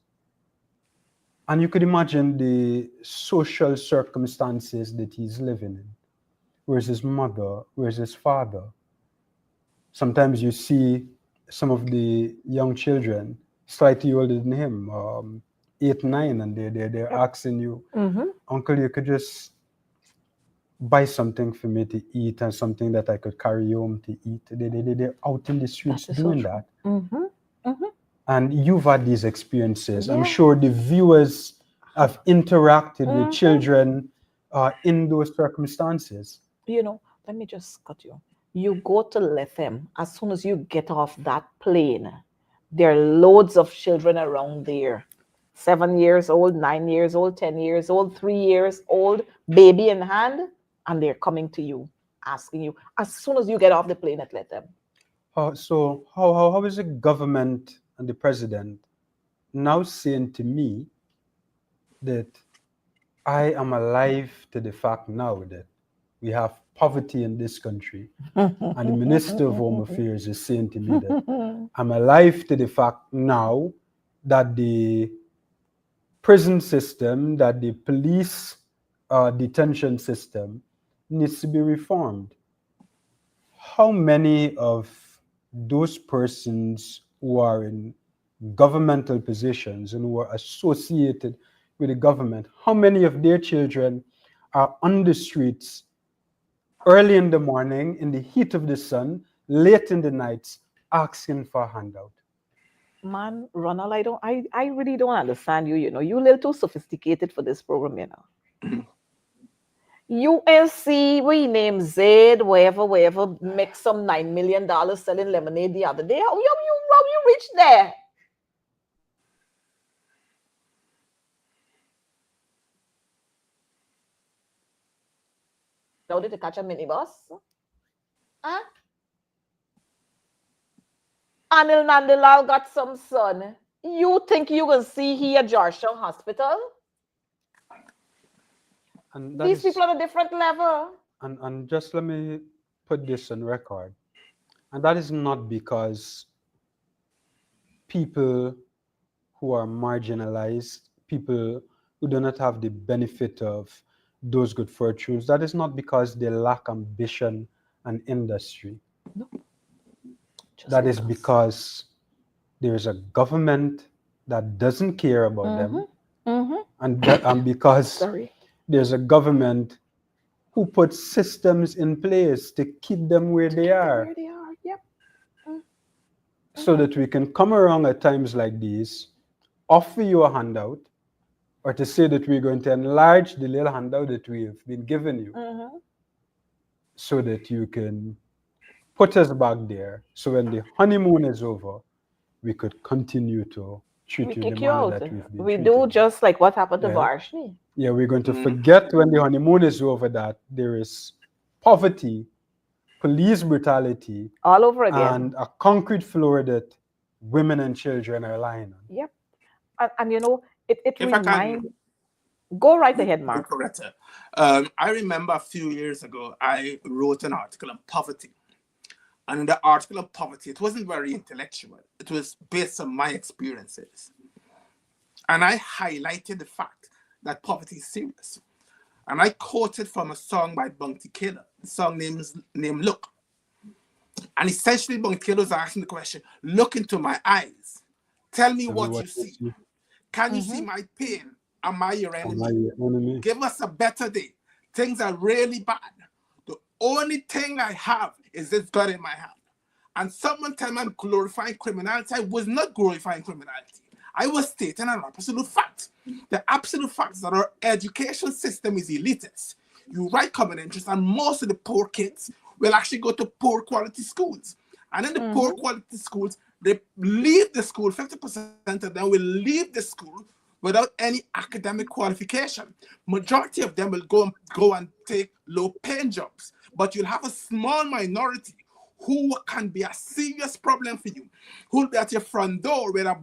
And you could imagine the social circumstances that he's living in. Where's his mother? Where's his father? Sometimes you see some of the young children slightly older than him, 8, 9, and they're asking you, Mm-hmm. Uncle, you could just buy something for me to eat and something that I could carry home to eat. They're out in the streets That is so doing true. that. Mm-hmm. Mm-hmm. And you've had these experiences. I'm Yeah. sure the viewers have interacted with Mm-hmm. children in those circumstances. You know, let me just cut you. You go to Lethem, as soon as you get off that plane, there are loads of children around there. 7 years old, 9 years old, 10 years old, 3 years old, baby in hand, and they're coming to you, asking you as soon as you get off the plane at Lethem. So how is the government and the president now saying to me that I am alive to the fact now that we have poverty in this country, and the Minister of Home Affairs is saying to me that I'm alive to the fact now that the prison system, that the police detention system needs to be reformed. How many of those persons who are in governmental positions and who are associated with the government, how many of their children are on the streets early in the morning, in the heat of the sun, late in the nights, asking for a handout? Man, Ronald, I really don't understand you, You're a little too sophisticated for this program. USC, we name Zed, wherever, make some $9 million selling lemonade the other day. How you reach there? Now did to catch a minibus? Huh? Anil Nandilal got some son. You think you can see here at Georgetown Hospital? And These people on a different level. and just let me put this on record. And that is not because people who are marginalized, people who do not have the benefit of those good fortunes, that is not because they lack ambition and industry. No. That is because there is a government that doesn't care about them, and because there's a government who puts systems in place to keep them where they are. Yep. So that we can come around at times like these, offer you a handout, or to say that we're going to enlarge the little handout that we have been giving you, so that you can put us back there. So when the honeymoon is over, we could continue to treat you in the manner that we've been We treating do you. just like what happened to Varshni. Yeah, we're going to forget when the honeymoon is over that there is poverty, police brutality, all over again, and a concrete floor that women and children are lying on. Yep. And it reminds. Go right ahead, Mark. Coretta. I remember a few years ago, I wrote an article on poverty. And in the article of poverty, it wasn't very intellectual. It was based on my experiences. And I highlighted the fact that poverty is serious. And I quoted from a song by Bounty Killer. The song named Look. And essentially, Bounty Killer was asking the question, look into my eyes. Tell me Tell me what what you you see. see. Can you see Mm-hmm. my pain? Am I your Am I enemy? your enemy? Give us a better day. Things are really bad. The only thing I have is this gun in my hand. And someone tell me I'm glorifying criminality. I was not glorifying criminality. I was stating an absolute fact. The absolute fact is that our education system is elitist. You write common interest, and most of the poor kids will actually go to poor quality schools. And in the poor Mm-hmm. quality schools, they leave the school, 50% of them will leave the school without any academic qualification. Majority of them will go and take low paying jobs. But you'll have a small minority who can be a serious problem for you, who'll be at your front door with a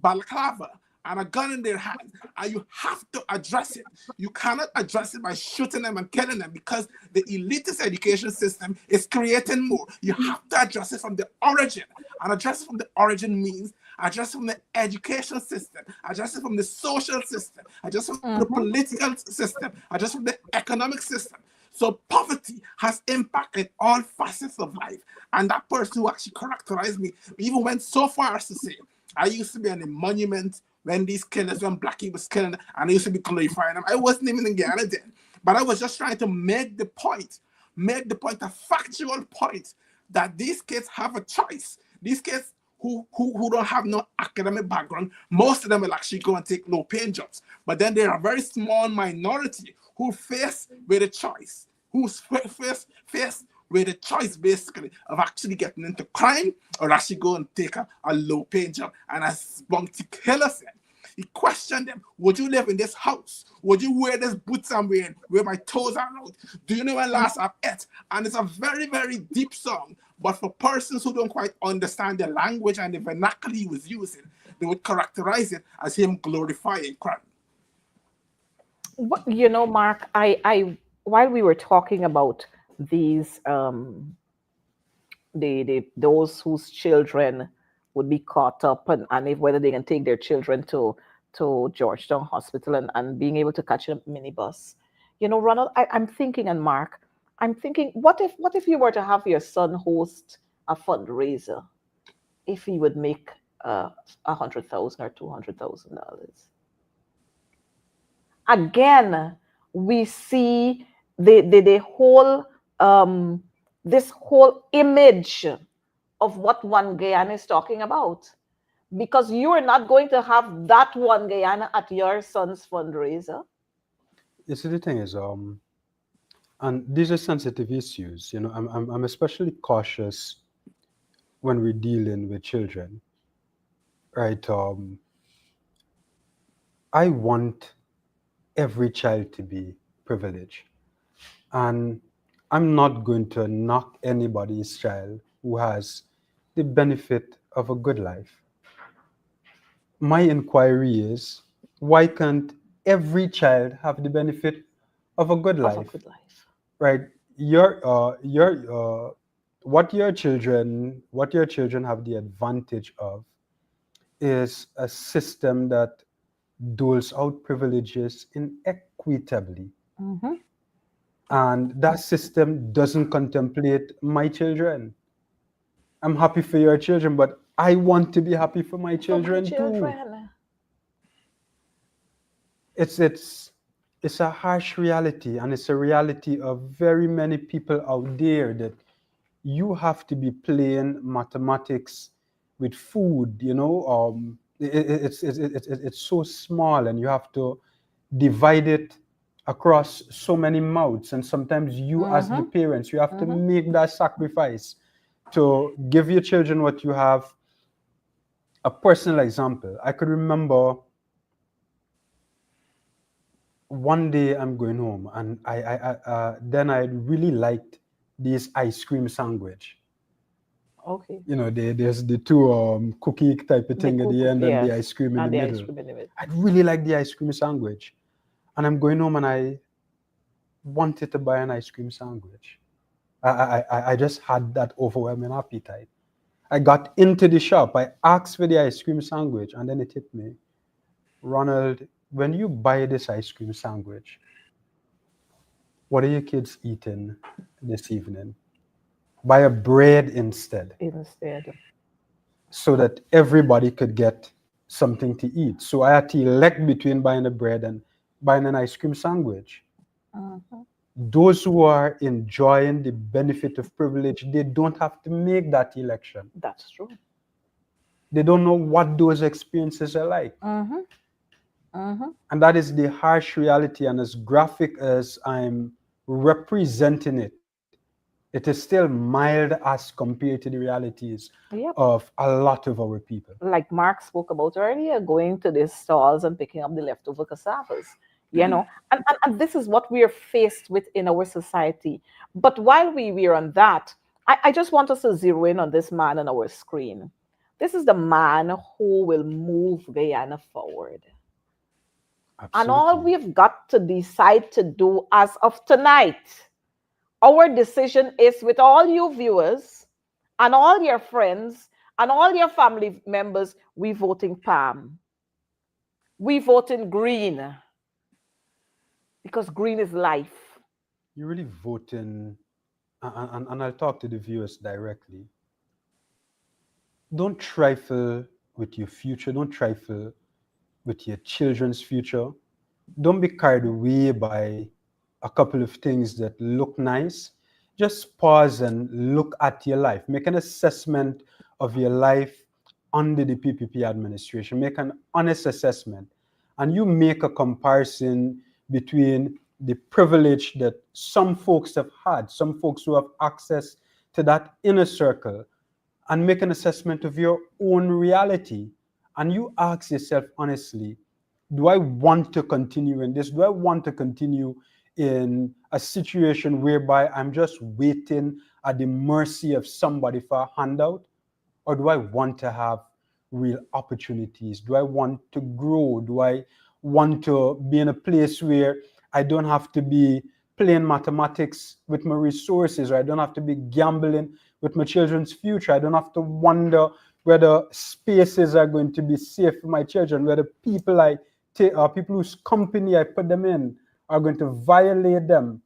balaclava and a gun in their hand, and you have to address it. You cannot address it by shooting them and killing them because the elitist education system is creating more. You have to address it from the origin, and address it from the origin means address it from the education system, address it from the social system, address it from the Mm-hmm. political system, address it from the economic system. So poverty has impact in all facets of life. And that person who actually characterized me even went so far as to say, I used to be on a monument when these killers, when Blackie was killing, and I used to be glorifying them. I wasn't even in Ghana then. But I was just trying to make the point, a factual point, that these kids have a choice. These kids who don't have no academic background, most of them will actually go and take low paying jobs. But then there are a very small minority who face with a choice, who's faced with a choice basically of actually getting into crime or actually go and take a low paying job. And as Bounty Killer said, he questioned them, would you live in this house? Would you wear this boots I'm wearing where my toes are out? Do you know when last I've ate? And it's a very, very deep song. But for persons who don't quite understand the language and the vernacular he was using, they would characterize it as him glorifying crime. Mark, while we were talking about these, those whose children would be caught up, and if whether they can take their children to Georgetown Hospital, and being able to catch a minibus. Ronald, I'm thinking, and Mark, I'm thinking, what if you were to have your son host a fundraiser, if he would make 100,000 or $200,000? Again, we see the whole, this whole image of what one Guyana is talking about, because you are not going to have that one Guyana at your son's fundraiser. You see, the thing is, and these are sensitive issues. I'm especially cautious when we're dealing with children, right? I want every child to be privileged, and I'm not going to knock anybody's child who has the benefit of a good life. My inquiry is, why can't every child have the benefit of a good Of a life? good life. Right? Your what your children have the advantage of is a system that doles out privileges inequitably, Mm-hmm. and that system doesn't contemplate my children. I'm happy for your children, but I want to be happy for my For my children too. children. It's a harsh reality, and it's a reality of very many people out there, that you have to be playing mathematics with food. It's so small, and you have to divide it across so many mouths, and sometimes you, as the Mm-hmm. parents, you have to Mm-hmm. make that sacrifice to give your children what you have. A personal example, I could remember one day I'm going home, and then I really liked this ice cream sandwich. Okay. There's the two cookie type of The thing at the cook, end and the yes, ice cream in the and the ice middle. cream in it. I really like the ice cream sandwich, and I'm going home and I wanted to buy an ice cream sandwich. I just had that overwhelming appetite. I got into the shop. I asked for the ice cream sandwich, and then it hit me. Ronald, when you buy this ice cream sandwich, what are your kids eating this evening? Buy a bread instead, Instead. so that everybody could get something to eat. So I had to elect between buying a bread and buying an ice cream sandwich. Mhm. Those who are enjoying the benefit of privilege, they don't have to make that election. That's true. They don't know what those experiences are like. Mm-hmm. Mm-hmm. And that is the harsh reality. And as graphic as I'm representing it, it is still mild as compared to the realities Yep. of a lot of our people. Like Mark spoke about earlier, going to these stalls and picking up the leftover cassavas, and this is what we are faced with in our society. But while we are on that, I just want us to zero in on this man on our screen. This is the man who will move Guyana forward. And all Absolutely. we've got to decide to do as of tonight, our decision is with all you viewers and all your friends and all your family members, we voting Palm. We voting green because green is life. You're really voting, and I'll talk to the viewers directly. Don't trifle with your future. Don't trifle with your children's future. Don't be carried away by a couple of things that look nice. Just pause and look at your life. Make an assessment of your life under the PPP administration. Make an honest assessment. And you make a comparison between the privilege that some folks have had, some folks who have access to that inner circle, and make an assessment of your own reality. And you ask yourself honestly, do I want to continue in this? Do I want to continue in a situation whereby I'm just waiting at the mercy of somebody for a handout? Or do I want to have real opportunities? Do I want to grow? Do I want to be in a place where I don't have to be playing mathematics with my resources, or I don't have to be gambling with my children's future? I don't have to wonder whether spaces are going to be safe for my children, whether people I take, or people whose company I put them in are going to violate them.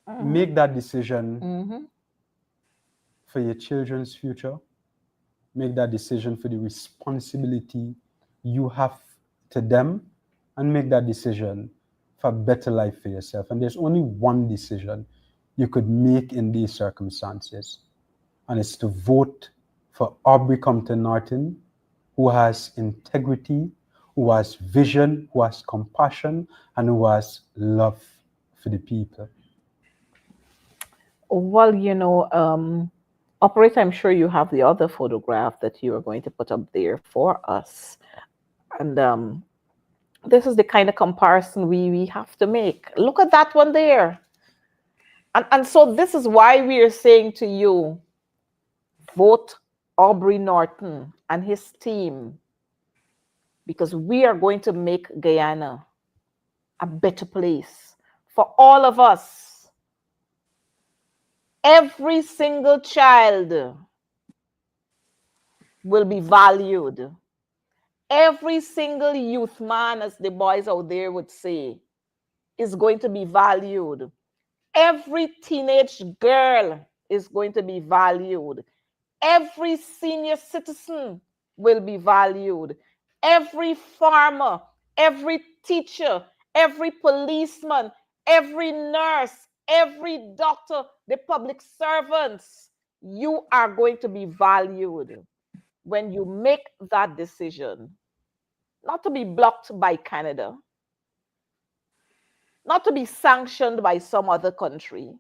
Mm-hmm. Make that decision Mm-hmm. for your children's future. Make that decision for the responsibility you have to them, and make that decision for a better life for yourself. And there's only one decision you could make in these circumstances, and it's to vote for Aubrey Norton, who has integrity, who has vision, who has compassion, and who has love for the people. Well, operator, I'm sure you have the other photograph that you are going to put up there for us. And this is the kind of comparison we have to make. Look at that one there. And so this is why we are saying to you, vote Aubrey Norton and his team, because we are going to make Guyana a better place for all of us. Every single child will be valued. Every single youth man, as the boys out there would say, is going to be valued. Every teenage girl is going to be valued. Every senior citizen will be valued. Every farmer, every teacher, every policeman, every nurse, every doctor, the public servants, you are going to be valued when you make that decision. Not to be blocked by Canada, not to be sanctioned by some other country.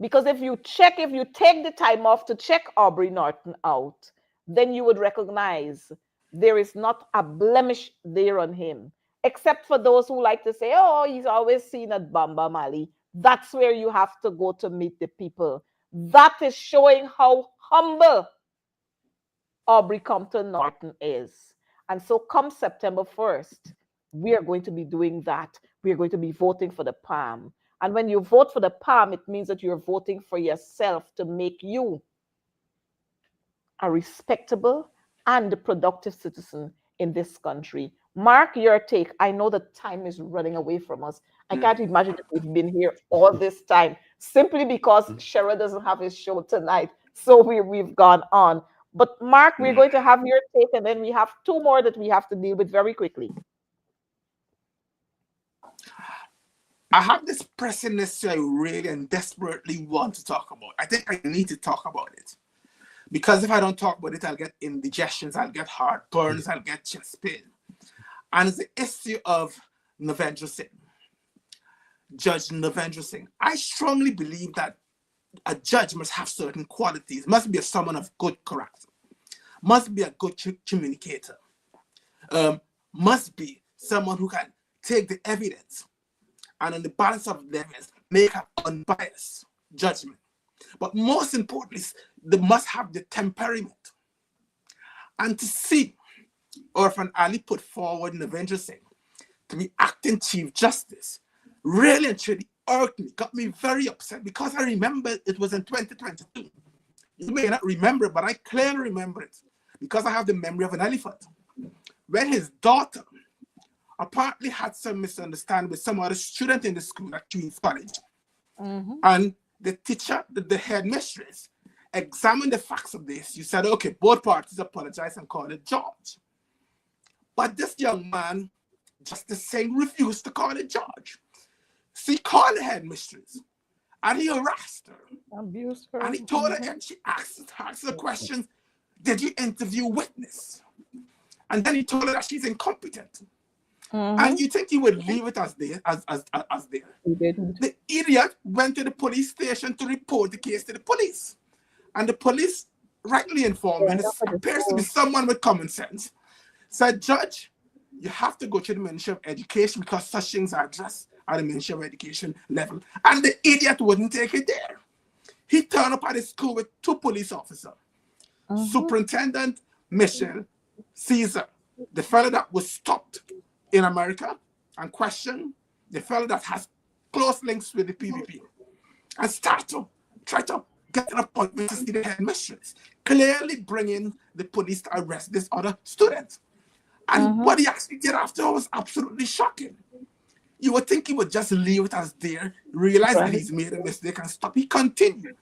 Because if you take the time off to check Aubrey Norton out, then you would recognize there is not a blemish there on him. Except for those who like to say, oh, he's always seen at Bamba Mali. That's where you have to go to meet the people. That is showing how humble Aubrey Compton Norton is. And so come September 1st, we are going to be doing that. We are going to be voting for the Palm. And when you vote for the palm, it means that you're voting for yourself to make you a respectable and productive citizen in this country. Mark, your take. I know the time is running away from us. I Mm. can't imagine that we've been here all this time simply because Shara doesn't have his show tonight. So we've gone on. But Mark, we're going to have your take, and then we have two more that we have to deal with very quickly. I have this pressing issue I really and desperately want to talk about. I think I need to talk about it. Because if I don't talk about it, I'll get indigestions, I'll get heartburns, I'll get chest pain. And it's the issue of Navendra Singh, Judge Navendra Singh. I strongly believe that a judge must have certain qualities, must be someone of good character, must be a good communicator, must be someone who can take the evidence and on the balance of the evidence, make an unbiased judgment. But most importantly, they must have the temperament. And to see Orphan Ali put forward Navendra Singh to be acting Chief Justice really and truly irked me, got me very upset because I remember it was in 2022. You may not remember it, but I clearly remember it because I have the memory of an elephant. When his daughter apparently had some misunderstanding with some other student in the school at Queen's College. And the teacher, the headmistress, examined the facts of this. You said, okay, both parties apologize and call it George. But this young man, just the same, refused to call it George. So he called the headmistress and he harassed her. Abused her. And he told her, and she asked the question, did you interview witness? And then he told her that she's incompetent. And you think he would leave it as there? He didn't. The idiot went to the police station to report the case to the police. And the police, rightly informed, and it appears to be someone with common sense, said, Judge, you have to go to the Ministry of Education because such things are addressed at the Ministry of Education level. And the idiot wouldn't take it there. He turned up at his school with 2 police officers. Superintendent Michelle Caesar, the fellow that was stopped in America and questioned, the fellow that has close links with the PVP, and start to try to get an appointment to see the headmistress, clearly bringing the police to arrest this other student. And what he actually did after was absolutely shocking. You would think he would just leave it as there, realize that he's made a mistake and stop. He continued.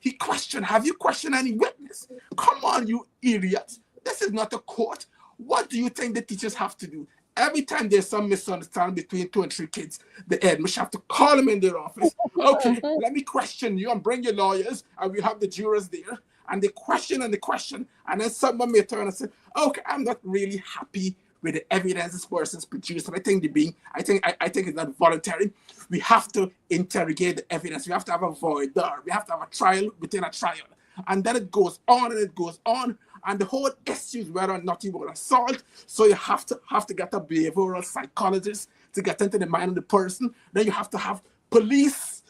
He questioned, have you questioned any witness? Come on, you idiots. This is not a court. What do you think the teachers have to do? Every time there's some misunderstanding between 2 and 3 kids, the headmistress have to call them in their office. Okay, let me question you and bring your lawyers, and we have the jurors there. And they question, and then someone may turn and say, okay, I'm not really happy with the evidence this person's produced. And I think I think it's not voluntary. We have to interrogate the evidence. We have to have a void there. We have to have a trial within a trial. And then it goes on and it goes on. And the whole issue is whether or not you will assault. So you have to get a behavioral psychologist to get into the mind of the person. Then you have to have police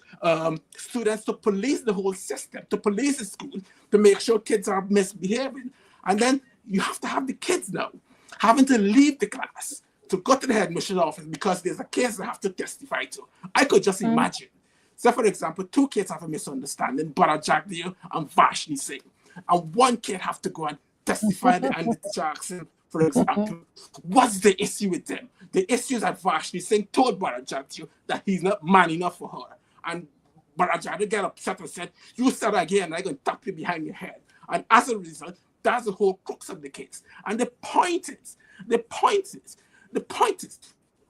students to police the whole system, to police the school, to make sure kids are misbehaving. And then you have to have the kids now having to leave the class to go to the headmistress office because there's a case they have to testify to. I could just imagine. So, for example, 2 kids have a misunderstanding, Bharat Jagdev and Vashni Singh. And 1 kid have to go and testify and the teacher asks him, for example, what's the issue with them? The issue is that Vashni Singh told Bharat Jagdev that he's not man enough for her. And Bharat Jagdev got upset and said, you said again, I'm going to tap you behind your head. And as a result, that's the whole crux of the case. And the point is,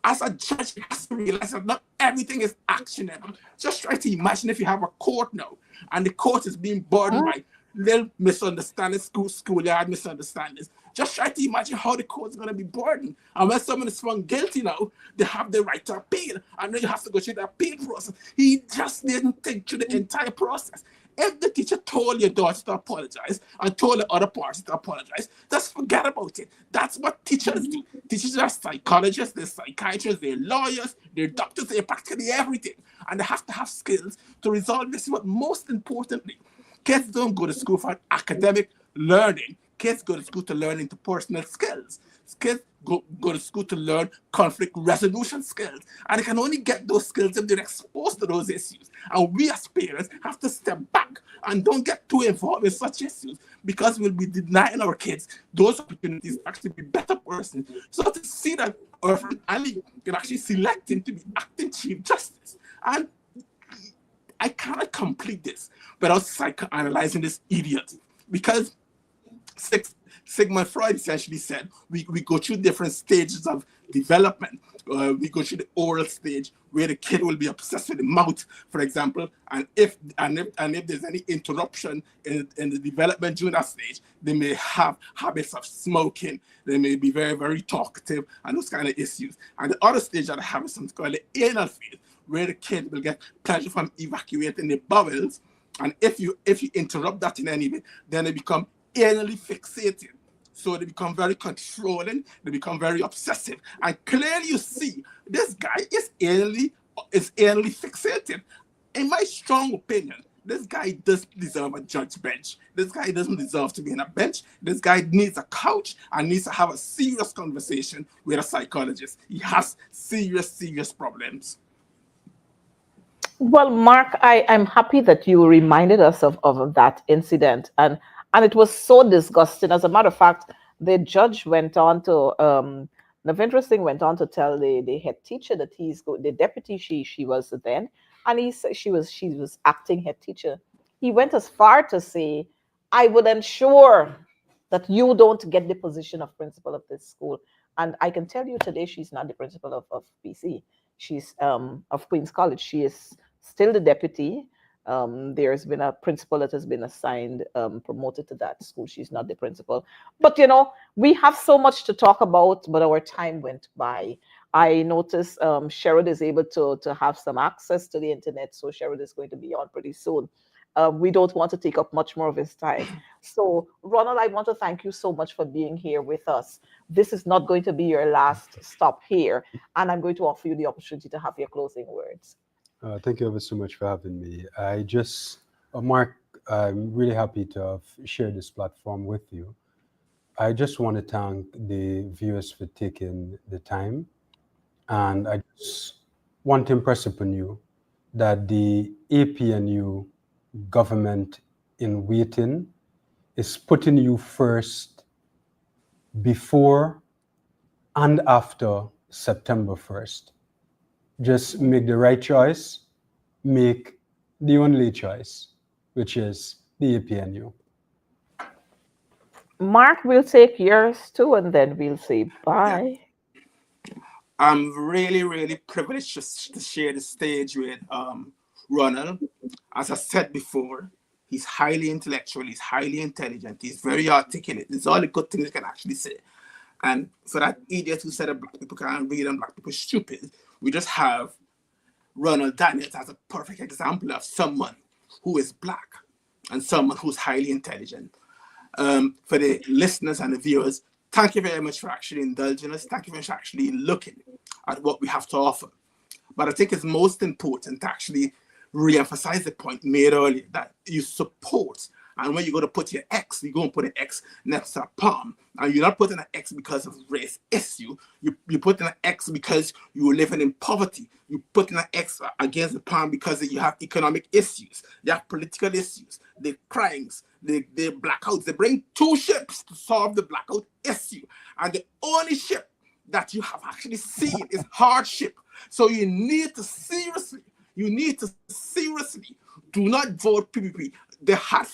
as a judge, you have to realize that not everything is actionable. Just try to imagine if you have a court now, and the court is being burdened by little misunderstandings, schoolyard misunderstandings. Just try to imagine how the court is going to be burdened. And when someone is found guilty now, they have the right to appeal. And then you have to go through the appeal process. He just didn't think through the entire process. If the teacher told your daughter to apologize and told the other party to apologize, just forget about it. That's what teachers do. Teachers are psychologists, they're psychiatrists, they're lawyers, they're doctors, they're practically everything. And they have to have skills to resolve this. But most importantly, kids don't go to school for academic learning. Kids go to school to learn interpersonal skills. Kids go to school to learn conflict resolution skills. And they can only get those skills if they're exposed to those issues. And we as parents have to step back and don't get too involved in such issues, because we'll be denying our kids those opportunities to actually be better persons. So to see that our friend Ali can actually select him to be acting Chief Justice. And I cannot complete this without psychoanalyzing this idiot, because Sigmund Freud essentially said we go through different stages of development. We go through the oral stage, where the kid will be obsessed with the mouth, for example, and if there's any interruption in the development during that stage, they may have habits of smoking, they may be very, very talkative, and those kind of issues. And the other stage that I have is something called the anal phase, where the kid will get pleasure from evacuating the bowels, and if you interrupt that in any way, then they become anally fixated. So they become very controlling, they become very obsessive. And clearly you see, this guy is anally fixated. In my strong opinion, this guy doesn't deserve a judge bench. This guy doesn't deserve to be in a bench. This guy needs a couch and needs to have a serious conversation with a psychologist. He has serious, serious problems. Well, Mark, I'm happy that you reminded us of that incident. And it was so disgusting. As a matter of fact, the judge went on to, Navindra's Singh went on to tell the head teacher that the deputy she was then, and he said she was acting head teacher. He went as far to say, I would ensure that you don't get the position of principal of this school. And I can tell you today, she's not the principal of PC. She's of Queen's College. She is still the deputy. There's been a principal that has been assigned, promoted to that school. She's not the principal. But, we have so much to talk about, but our time went by. I noticed Sherrod is able to have some access to the internet, so Sherrod is going to be on pretty soon. We don't want to take up much more of his time. So, Ronald, I want to thank you so much for being here with us. This is not going to be your last stop here, and I'm going to offer you the opportunity to have your closing words. Thank you ever so much for having me. Mark, I'm really happy to have shared this platform with you. I just want to thank the viewers for taking the time. And I just want to impress upon you that the APNU government in waiting is putting you first before and after September 1st. Just make the right choice, make the only choice, which is the APNU. Mark, we'll take yours too, and then we'll say bye. Yeah. I'm really, really privileged to share the stage with Ronald. As I said before, he's highly intellectual, he's highly intelligent, he's very articulate. These are all the good things you can actually say. And for that idiot who said that black people can't read and black people are stupid, we just have Ronald Daniels as a perfect example of someone who is black and someone who's highly intelligent. For the listeners and the viewers, thank you very much for actually indulging us. Thank you very much for actually looking at what we have to offer. But I think it's most important to actually re-emphasize the point made earlier that you support. And when you go to put your X, you go and put an X next to a palm. And you're not putting an X because of race issue. You put an X because you're living in poverty. You put an X against the palm because you have economic issues. You have political issues. The crimes, the blackouts. They bring two ships to solve the blackout issue. And the only ship that you have actually seen is hardship. So you need to seriously do not vote PPP. They had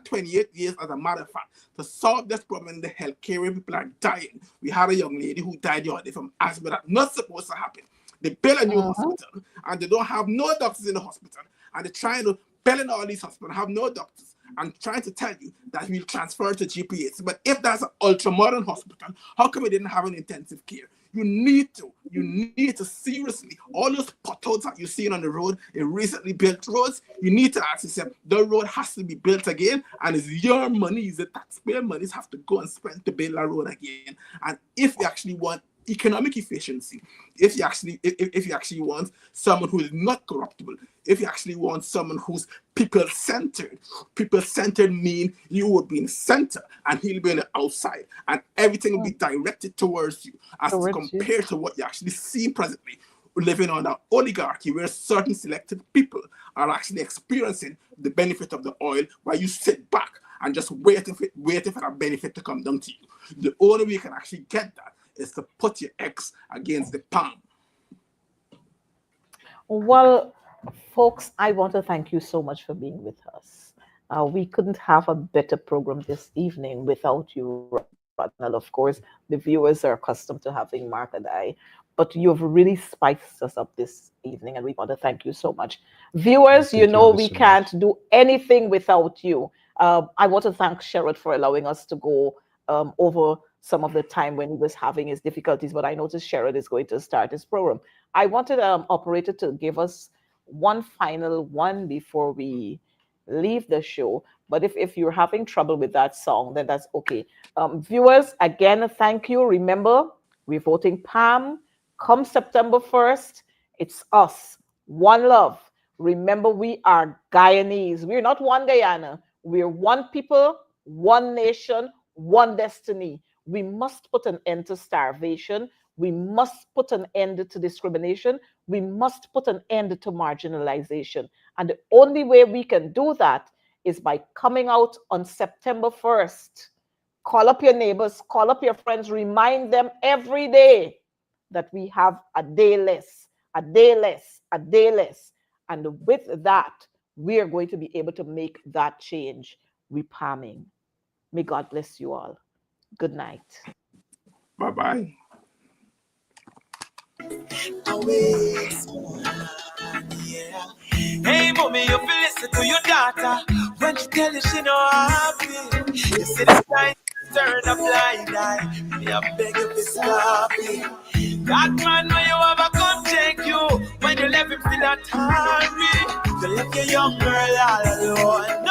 28 years, as a matter of fact, to solve this problem in the healthcare where people are dying. We had a young lady who died the other day from asthma. That's not supposed to happen. They build a new hospital, and they don't have no doctors in the hospital. And they're trying to build in all these hospitals, have no doctors, and trying to tell you that we'll transfer to GPAs. But if that's an ultra-modern hospital, how come we didn't have an intensive care? You need to seriously, all those potholes that you're seeing on the road in recently built roads, you need to ask yourself, the road has to be built again, and it's your money, it's the taxpayer monies have to go and spend to build that road again. And if you actually want economic efficiency, if you actually want someone who is not corruptible, if you actually want someone who's people centered mean you would be in the center and he'll be on the outside, and everything will be directed towards you, as to Towards you. compare to what you actually see presently, living on an oligarchy where certain selected people are actually experiencing the benefit of the oil, while you sit back and just waiting for that benefit to come down to you. The only way you can actually get that is to put your eggs against the palm. Well, folks, I want to thank you so much for being with us. We couldn't have a better program this evening without you, Ronald. Of course, the viewers are accustomed to having Mark and I, but you've really spiced us up this evening, and we want to thank you so much. Viewers, you Thank know you ever we so much. can't do anything without you. I want to thank Sherrod for allowing us to go over some of the time when he was having his difficulties, but I noticed Sherrod is going to start his program. I wanted operator to give us one final one before we leave the show. But if you're having trouble with that song, then that's okay. Viewers, again, thank you. Remember, we're voting Pam. Come September 1st, it's us. One love. Remember, we are Guyanese. We're not one Guyana. We're one people, one nation, one destiny. We must put an end to starvation. We must put an end to discrimination. We must put an end to marginalization. And the only way we can do that is by coming out on September 1st. Call up your neighbors, call up your friends, remind them every day that we have a day less, a day less, a day less. And with that, we are going to be able to make that change. We palming. May God bless you all. Good night. Bye bye. Yeah. Hey, mommy, you feel listen to your daughter when she tell you she no happy. You see the sign, turn a blind eye. Me I beg you to stop it. That man when you have a gun take you when you left him feel that hungry. You left your young girl all alone.